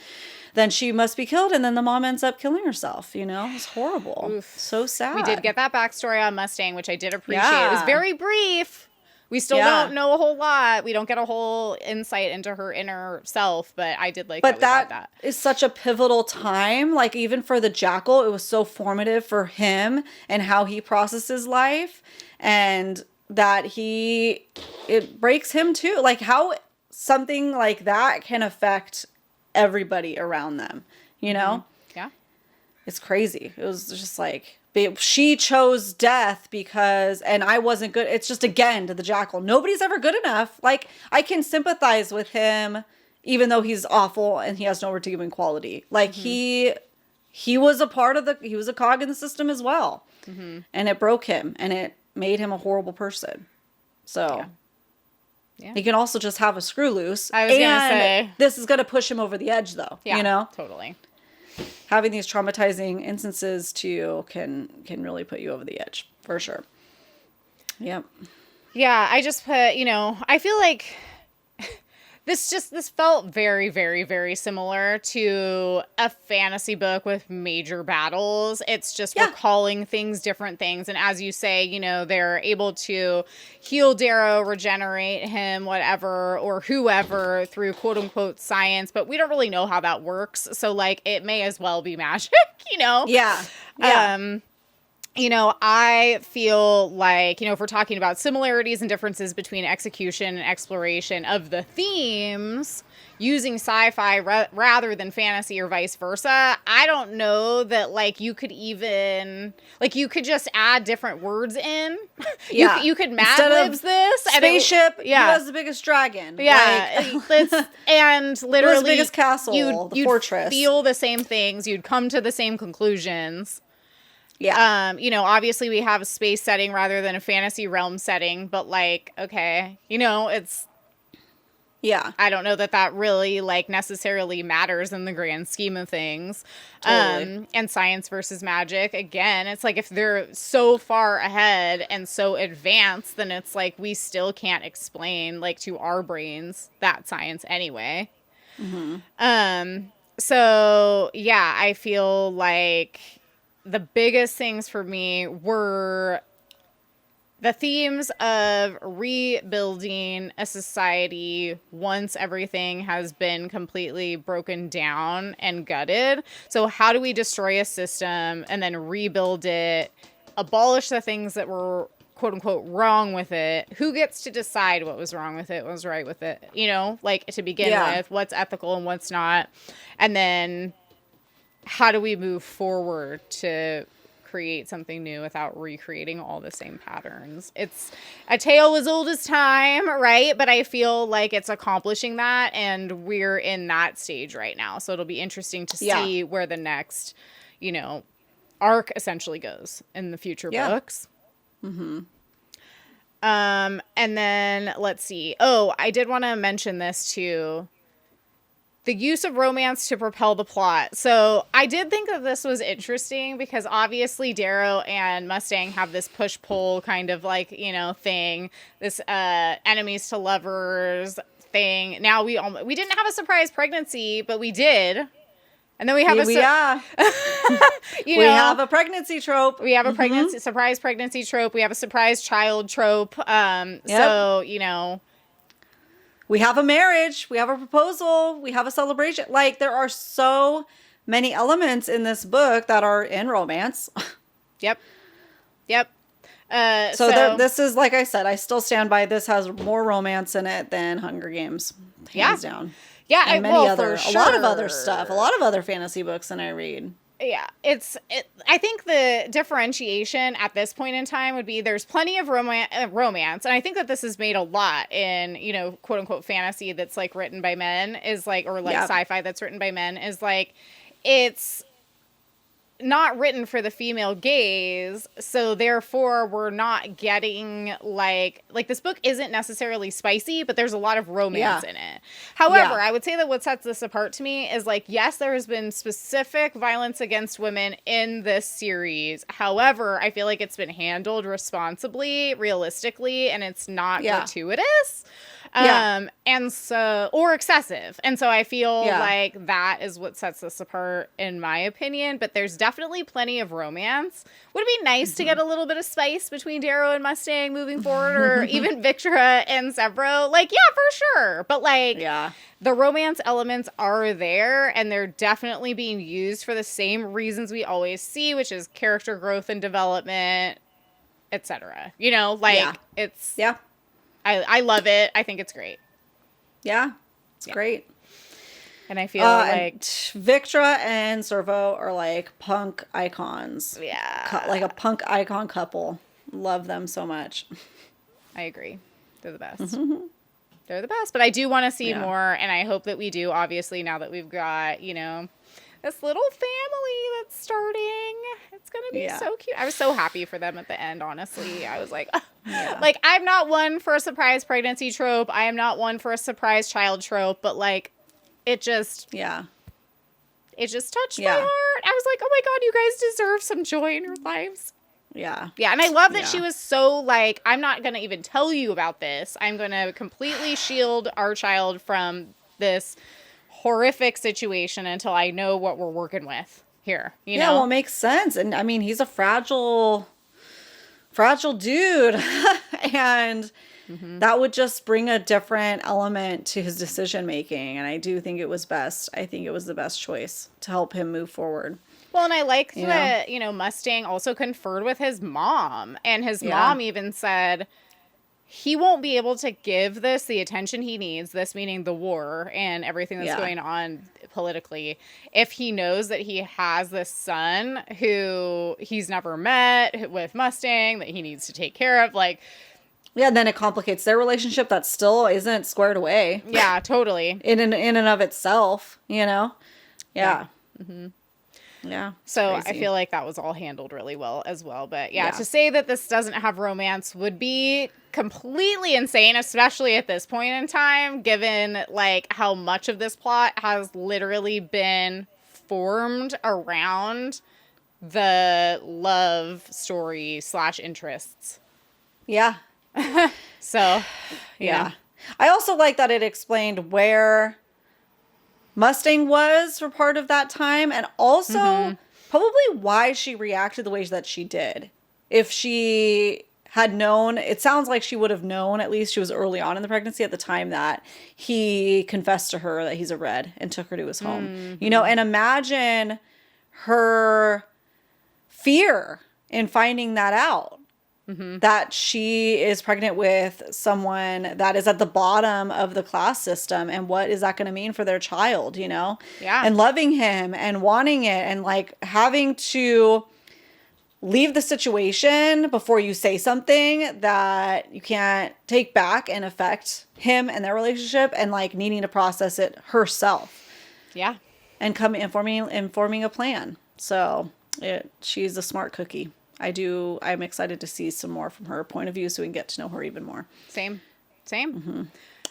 then she must be killed. And then the mom ends up killing herself. It's horrible. Oof. So sad. We did get that backstory on Mustang, which I did appreciate. It was very brief. We still don't know a whole lot. We don't get a whole insight into her inner self, but I did like that. But that is such a pivotal time. Like, even for the Jackal, it was so formative for him and how he processes life, and that it breaks him too. Like, how something like that can affect everybody around them, Yeah. It's crazy. It was just like, she chose death and I wasn't good. It's just, again, to the Jackal. Nobody's ever good enough. Like, I can sympathize with him, even though he's awful and he has no redeeming quality. Like, he was he was a cog in the system as well. And it broke him and it made him a horrible person. So he can also just have a screw loose. I was going to say. This is going to push him over the edge, though. Yeah, totally. Having these traumatizing instances too can really put you over the edge, for sure. Yep. Yeah, I just put, I feel like this felt very, very, very similar to a fantasy book with major battles. It's just we're calling things different things. And as you say, they're able to heal Darrow, regenerate him, whatever, or whoever through quote unquote science. But we don't really know how that works. So, like, it may as well be magic, Yeah. I feel like, if we're talking about similarities and differences between execution and exploration of the themes using sci-fi rather than fantasy or vice versa, I don't know that, like, you could even, like, you could just add different words in. Yeah. You could Mad Libs this. Spaceship, who has the biggest dragon? Yeah. And literally. The biggest castle, the fortress. You'd feel the same things. You'd come to the same conclusions. Yeah. Obviously we have a space setting rather than a fantasy realm setting, but, like, okay, it's, I don't know that really, like, necessarily matters in the grand scheme of things. Totally. And science versus magic, again, it's like, if they're so far ahead and so advanced, then it's like, we still can't explain, like, to our brains that science anyway. So yeah, I feel like the biggest things for me were the themes of rebuilding a society once everything has been completely broken down and gutted. So how do we destroy a system and then rebuild it, abolish the things that were quote unquote wrong with it? Who gets to decide what was wrong with it, what was right with it? Like, to begin with, what's ethical and what's not? And then how do we move forward to create something new without recreating all the same patterns? It's a tale as old as time, right? But I feel like it's accomplishing that, and we're in that stage right now. So it'll be interesting to see where the next, arc essentially goes in the future books. And then let's see. Oh, I did want to mention this too. The use of romance to propel the plot. So I did think that this was interesting because obviously Darrow and Mustang have this push-pull kind of like, you know, thing. This enemies to lovers thing. Now we didn't have a surprise pregnancy, but we did. And then we have we have a pregnancy trope. We have a pregnancy surprise pregnancy trope. We have a surprise child trope. So, you know, we have a marriage, we have a proposal, we have a celebration. Like, there are so many elements in this book that are in romance. Yep. So this is, like I said, I still stand by this has more romance in it than Hunger Games. Hands down. Yeah, and a lot of other stuff, a lot of other fantasy books than I read. Yeah, I think the differentiation at this point in time would be there's plenty of romance, and I think that this is made a lot in, you know, quote unquote fantasy that's like written by men is like, or like sci-fi that's written by men is like, it's not written for the female gaze, so therefore we're not getting like this book isn't necessarily spicy, but there's a lot of romance in it. However, I would say that what sets this apart to me is like, yes, there has been specific violence against women in this series. However, I feel like it's been handled responsibly, realistically, and it's not gratuitous. And so, or excessive. And so I feel like that is what sets this apart, in my opinion. But there's definitely plenty of romance. Would it be nice to get a little bit of spice between Darrow and Mustang moving forward, or even Victra and Severo? Like, yeah, for sure. But like, the romance elements are there, and they're definitely being used for the same reasons we always see, which is character growth and development, etc. You know, like it's I love it. I think it's great. Yeah, it's great. And I feel like Victra and Servo are like punk icons. Yeah. Like a punk icon couple. Love them so much. I agree. They're the best. They're the best. But I do want to see more, and I hope that we do, obviously, now that we've got, you know, this little family that's starting. It's going to be so cute. I was so happy for them at the end, honestly. I was like, like, I'm not one for a surprise pregnancy trope. I am not one for a surprise child trope, but like, it just touched my heart. I was like, oh my God, you guys deserve some joy in your lives. Yeah. And I love that she was so like, I'm not going to even tell you about this. I'm going to completely shield our child from this horrific situation until I know what we're working with here. You know? Well, it makes sense. And I mean, he's a fragile dude. And that would just bring a different element to his decision making. And I do think it was best. I think it was the best choice to help him move forward. Well, and I like that, you know, Mustang also conferred with his mom. And his mom even said he won't be able to give this the attention he needs, this meaning the war and everything that's going on politically, if he knows that he has this son who he's never met with Mustang that he needs to take care of. Like, yeah, then it complicates their relationship that still isn't squared away. Yeah, totally. In and of itself, you know? Yeah. Yeah. So crazy. I feel like that was all handled really well as well. But to say that this doesn't have romance would be completely insane, especially at this point in time, given like how much of this plot has literally been formed around the love story / interests. Yeah. So, yeah. I also like that it explained where Mustang was for part of that time, and also probably why she reacted the way that she did. If she had known, it sounds like she would have known, at least she was early on in the pregnancy at the time that he confessed to her that he's a red and took her to his home. You know, and imagine her fear in finding that out. That she is pregnant with someone that is at the bottom of the class system, and what is that going to mean for their child, you know? And loving him and wanting it, and like having to leave the situation before you say something that you can't take back and affect him and their relationship, and like needing to process it herself. And forming a plan. So she's a smart cookie. I'm excited to see some more from her point of view so we can get to know her even more. Same.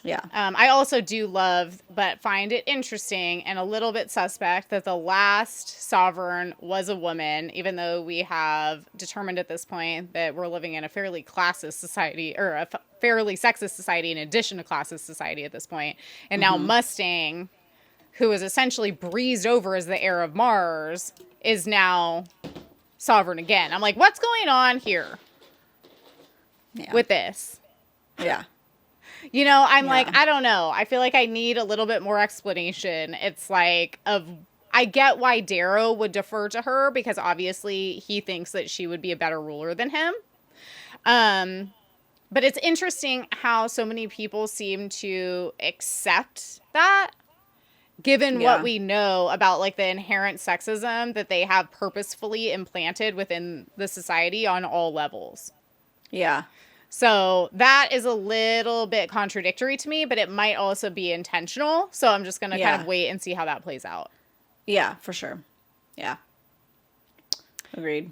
Yeah. I also do love, but find it interesting and a little bit suspect that the last sovereign was a woman, even though we have determined at this point that we're living in a fairly classist society, or a fairly sexist society in addition to classist society at this point. And now Mustang, who is essentially breezed over as the heir of Mars, is now sovereign again. I'm like, what's going on here with this? Yeah. You know, I'm like, I don't know. I feel like I need a little bit more explanation. It's like, I get why Darrow would defer to her because obviously he thinks that she would be a better ruler than him. But it's interesting how so many people seem to accept that, given what we know about like the inherent sexism that they have purposefully implanted within the society on all levels. Yeah. So that is a little bit contradictory to me, but it might also be intentional. So I'm just going to kind of wait and see how that plays out. Yeah, for sure. Yeah. Agreed.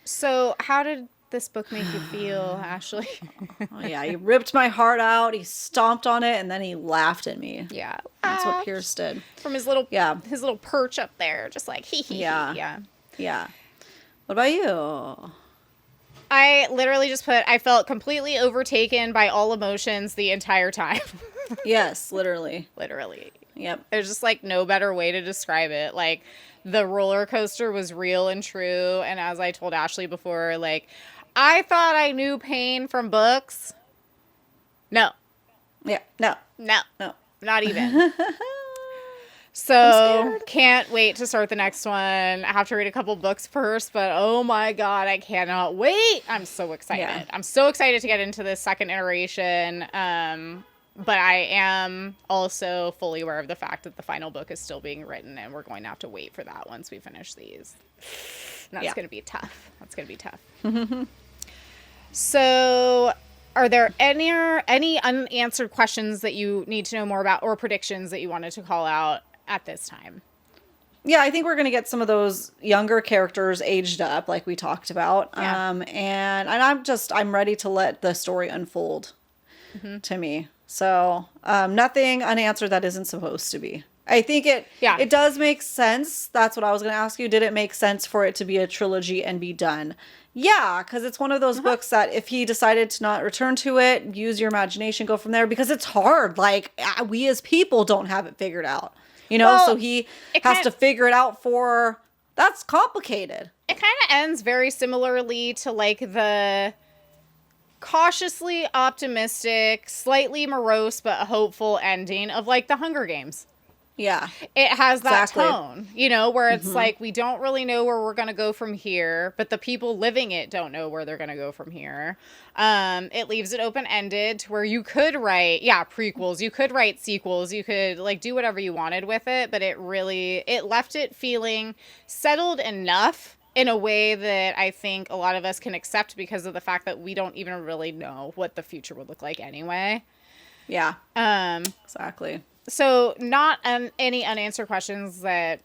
So how did this book make you feel, Ashley? Oh, yeah, he ripped my heart out. He stomped on it, and then he laughed at me. Yeah. That's what Pierce did. From his little perch up there, just like, hee hee. Yeah. Yeah. What about you? I literally just I felt completely overtaken by all emotions the entire time. Yes, literally. Literally. Yep. There's just like no better way to describe it. Like the roller coaster was real and true. And as I told Ashley before, like I thought I knew pain from books. No. Yeah. No. Not even. So can't wait to start the next one. I have to read a couple books first, but oh my God, I cannot wait. I'm so excited. Yeah. I'm so excited to get into this second iteration. But I am also fully aware of the fact that the final book is still being written and we're going to have to wait for that once we finish these. That's going to be tough. So are there any unanswered questions that you need to know more about or predictions that you wanted to call out at this time? Yeah, I think we're going to get some of those younger characters aged up like we talked about. Yeah. And I'm ready to let the story unfold to me. So nothing unanswered that isn't supposed to be. I think it does make sense. That's what I was going to ask you. Did it make sense for it to be a trilogy and be done? Yeah, because it's one of those books that if he decided to not return to it, use your imagination, go from there, because it's hard. Like, we as people don't have it figured out. You know, so he has to figure it out that's complicated. It kind of ends very similarly to like the cautiously optimistic, slightly morose, but hopeful ending of like the Hunger Games. Yeah. It has that tone, you know, where it's like, we don't really know where we're going to go from here, but the people living it don't know where they're going to go from here. It leaves it open-ended to where you could write, prequels, you could write sequels, you could like do whatever you wanted with it, but it left it feeling settled enough in a way that I think a lot of us can accept because of the fact that we don't even really know what the future would look like anyway. Yeah. Exactly. So not any unanswered questions that,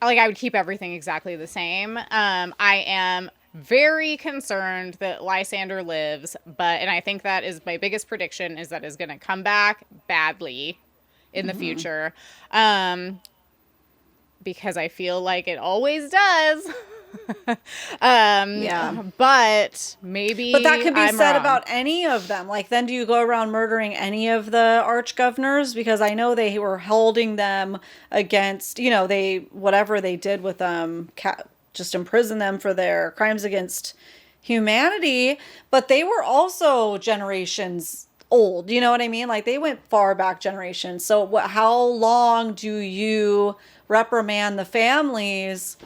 like, I would keep everything exactly the same. I am very concerned that Lysander lives, and I think that is my biggest prediction, is that is going to come back badly in the future. Because I feel like it always does. But maybe. But that could be said wrong. about any of them. Like, then do you go around murdering any of the arch governors? Because I know they were holding them against, you know, whatever they did with them, just imprison them for their crimes against humanity. But they were also generations old. You know what I mean? Like, they went far back generations. So how long do you reprimand the families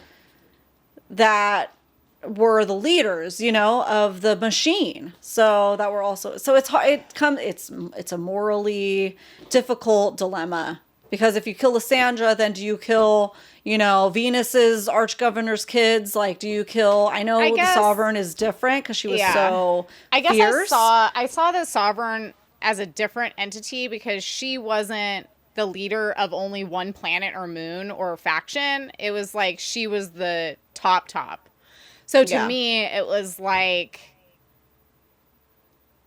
that were the leaders, you know, of the machine? So that were also, so it's hard, it's a morally difficult dilemma, because if you kill Lysandra, then do you kill, you know, Venus's archgovernor's kids? Like, do you kill, I know the Sovereign is different because she was so fierce. I saw the Sovereign as a different entity because she wasn't the leader of only one planet or moon or faction. It was like she was the top. So to me, it was like,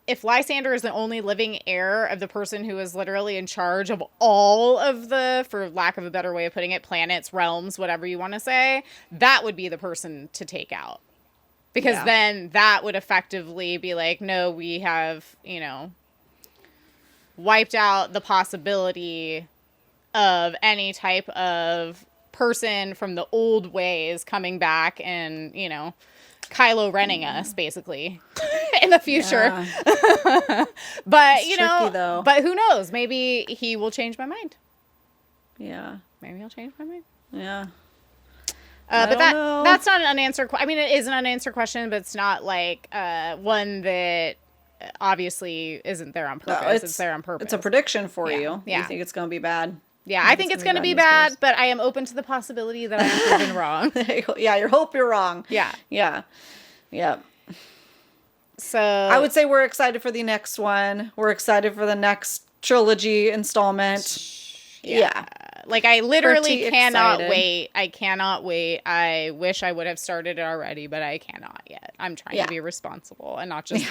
if Lysander is the only living heir of the person who is literally in charge of all of the, for lack of a better way of putting it, planets, realms, whatever you want to say, that would be the person to take out. Because then that would effectively be like, no, we have, you know, wiped out the possibility of any type of person from the old ways coming back and, you know, Kylo Renning us, basically, in the future. Yeah. But, it's tricky, though. But who knows? Maybe he will change my mind. Yeah. Maybe he'll change my mind. Yeah. But that's not an unanswered question. I mean, it is an unanswered question, but it's not like one that obviously isn't there on purpose. No, it's there on purpose. It's a prediction for you. Yeah. You think it's going to be bad? Yeah, I think it's going to be bad, but I am open to the possibility that I am proven wrong. Yeah, you hope you're wrong. Yeah. Yeah. Yeah. So I would say we're excited for the next one. We're excited for the next trilogy installment. Yeah. Like, I literally cannot wait. I cannot wait. I wish I would have started it already, but I cannot yet. I'm trying to be responsible and not just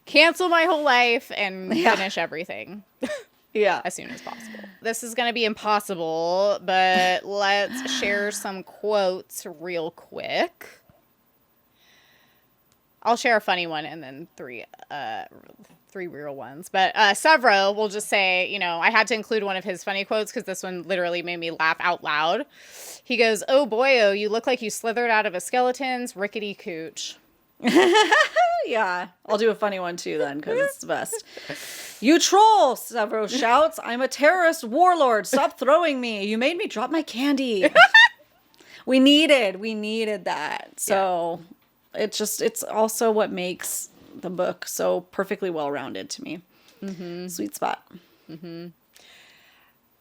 cancel my whole life and finish everything. As soon as possible. This is going to be impossible, but let's share some quotes real quick. I'll share a funny one and then three real ones. But Severo will just say, you know, I had to include one of his funny quotes because this one literally made me laugh out loud. He goes, "Oh boyo, you look like you slithered out of a skeleton's rickety cooch." Yeah, I'll do a funny one too then, because it's the best. "You troll," Severo shouts. "I'm a terrorist warlord. Stop throwing me. You made me drop my candy." We needed that. So it's also what makes the book so perfectly well-rounded to me. Mm-hmm. Sweet spot. Mm-hmm.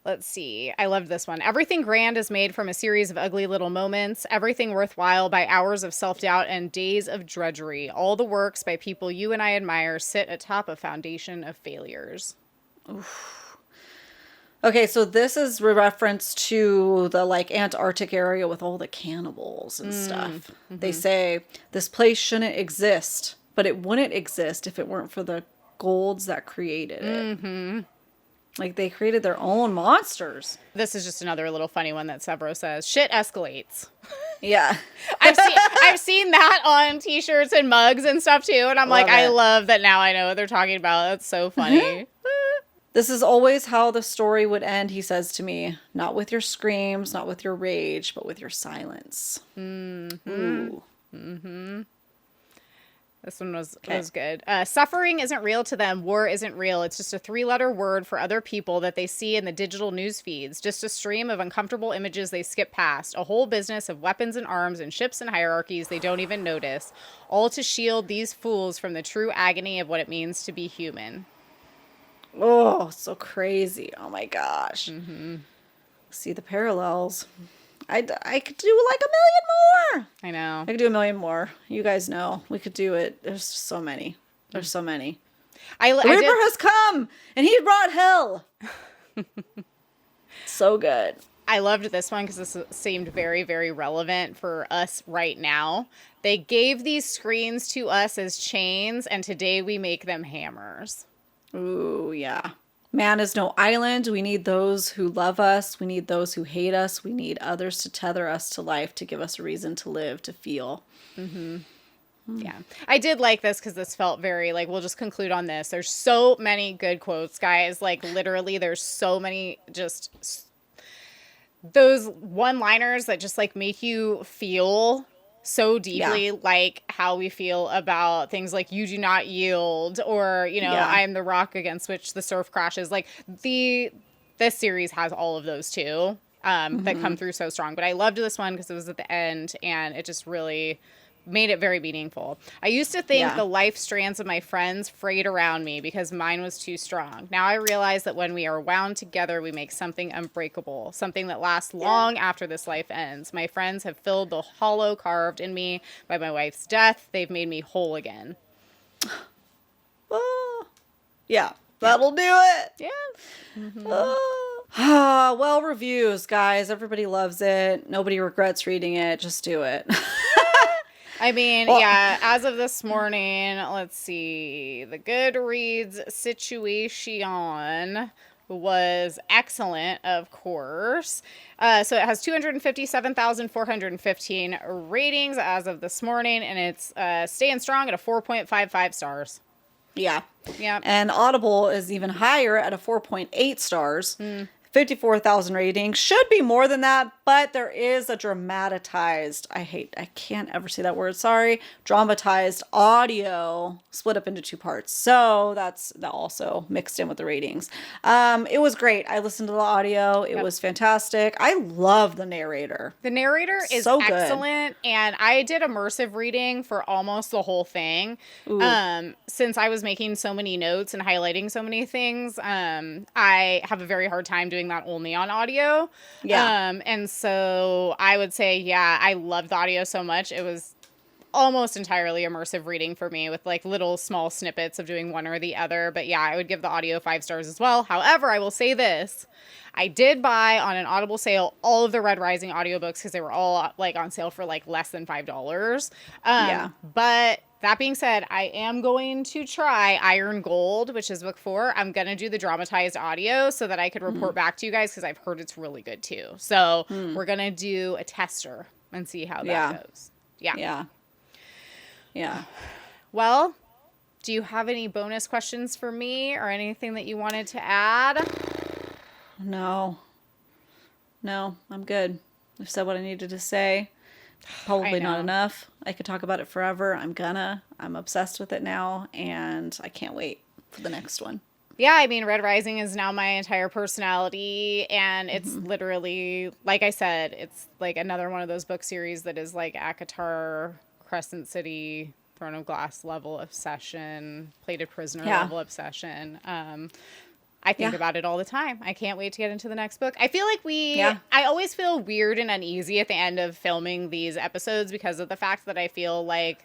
Let's see. I loved this one. "Everything grand is made from a series of ugly little moments. Everything worthwhile by hours of self-doubt and days of drudgery. All the works by people you and I admire sit atop a foundation of failures." Oof. Okay, so this is a reference to the like Antarctic area with all the cannibals and stuff. Mm-hmm. They say this place shouldn't exist, but it wouldn't exist if it weren't for the golds that created it. Mm-hmm. Like, they created their own monsters. This is just another little funny one that Severo says. "Shit escalates." Yeah. I've seen that on t-shirts and mugs and stuff too. And I'm like, I love that now I know what they're talking about. That's so funny. "This is always how the story would end," he says to me. "Not with your screams, not with your rage, but with your silence." Mm-hmm. Ooh. Mm-hmm. This one was good. "Suffering isn't real to them. War isn't real. It's just a 3-letter word for other people that they see in the digital news feeds. Just a stream of uncomfortable images they skip past. A whole business of weapons and arms and ships and hierarchies they don't even notice. All to shield these fools from the true agony of what it means to be human." Oh, so crazy. Oh my gosh. Mm-hmm. See the parallels. I could do like 1 million more. I know. I could do 1 million more. You guys know. We could do it. There's so many. There's so many. The Reaper has come, and he brought hell. So good. I loved this one because this seemed very, very relevant for us right now. "They gave these screens to us as chains, and today we make them hammers." Ooh, yeah. "Man is no island. We need those who love us. We need those who hate us. We need others to tether us to life, to give us a reason to live, to feel." Mm-hmm. Yeah. I did like this because this felt very, like, we'll just conclude on this. There's so many good quotes, guys. Like, literally, there's so many just those one-liners that just, like, make you feel so deeply like how we feel about things like "you do not yield," or, you know, "I am the rock against which the surf crashes." Like, this series has all of those too, that come through so strong. But I loved this one because it was at the end and it just really made it very meaningful. "I used to think the life strands of my friends frayed around me because mine was too strong. Now I realize that when we are wound together, we make something unbreakable, something that lasts long after this life ends. My friends have filled the hollow carved in me by my wife's death. They've made me whole again." Oh, yeah, that'll do it. Yeah. Mm-hmm. Well, reviews, guys. Everybody loves it. Nobody regrets reading it. Just do it. I mean, Well, yeah, as of this morning, let's see. The Goodreads situation was excellent, of course. So it has 257,415 ratings as of this morning, and it's staying strong at a 4.55 stars. Yeah. Yeah. And Audible is even higher at a 4.8 stars. 54,000 ratings. Should be more than that, but there is a dramatized, I can't ever say that word, sorry, dramatized audio split up into 2 parts. So that's also mixed in with the ratings. It was great. I listened to the audio. It was fantastic. I love the narrator. The narrator is So good. excellent, and I did immersive reading for almost the whole thing. Since I was making so many notes and highlighting so many things, I have a very hard time doing that only on audio. Yeah. And so I would say, yeah, I loved the audio so much. It was almost entirely immersive reading for me with like little small snippets of doing one or the other. But yeah, I would give the audio 5 stars as well. However, I will say this. I did buy on an Audible sale all of the Red Rising audiobooks because they were all like on sale for like less than $5. Yeah. But that being said, I am going to try Iron Gold, which is book 4. I'm going to do the dramatized audio so that I could report back to you guys because I've heard it's really good too. So we're going to do a tester and see how that goes. Yeah. Yeah. Yeah. Well, do you have any bonus questions for me or anything that you wanted to add? No, I'm good. I've said what I needed to say. Probably not enough. I could talk about it forever. I'm obsessed with it now, and I can't wait for the next one. Yeah, I mean, Red Rising is now my entire personality, and it's literally, like I said, it's like another one of those book series that is like ACOTAR, Crescent City, Throne of Glass level obsession, Plated Prisoner level obsession. I think about it all the time. I can't wait to get into the next book. I feel like I always feel weird and uneasy at the end of filming these episodes because of the fact that I feel like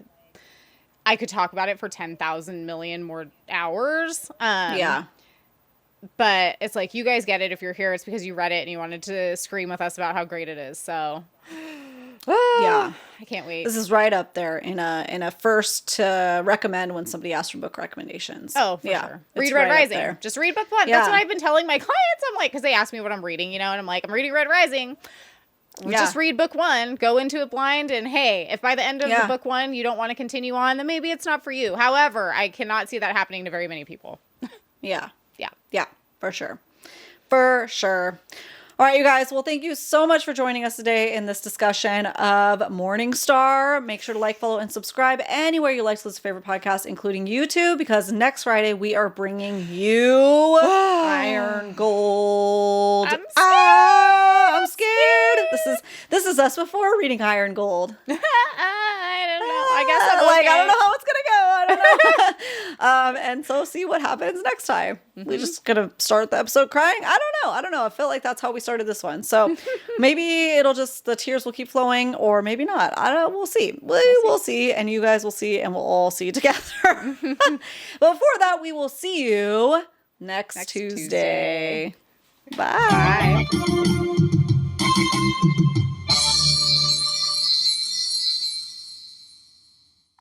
I could talk about it for 10,000 million more hours. But it's like, you guys get it. If you're here, it's because you read it and you wanted to scream with us about how great it is. So Yeah. I can't wait. This is right up there in a first to recommend when somebody asks for book recommendations. Oh, for sure. Read right Red Rising. Just read book 1. That's what I've been telling my clients. I'm like, because they ask me what I'm reading, and I'm like, I'm reading Red Rising. Just read book 1, go into it blind, and hey, if by the end of the book 1 you don't want to continue on, then maybe it's not for you. However, I cannot see that happening to very many people. Yeah, for sure. All right, you guys. Well, thank you so much for joining us today in this discussion of Morningstar. Make sure to like, follow, and subscribe anywhere you like to listen to favorite podcasts, including YouTube, because next Friday we are bringing you Iron Gold. I'm scared. This is us before reading Iron Gold. I don't know. I guess I'm okay. I don't know how it's gonna go. I don't know. And so see what happens next time. We're just gonna start the episode crying. I don't know. I feel like that's how we started this one. So maybe the tears will keep flowing, or maybe not. I don't know. We'll see. We'll see, and you guys will see, and we'll all see together. But before that, we will see you next Tuesday. Bye.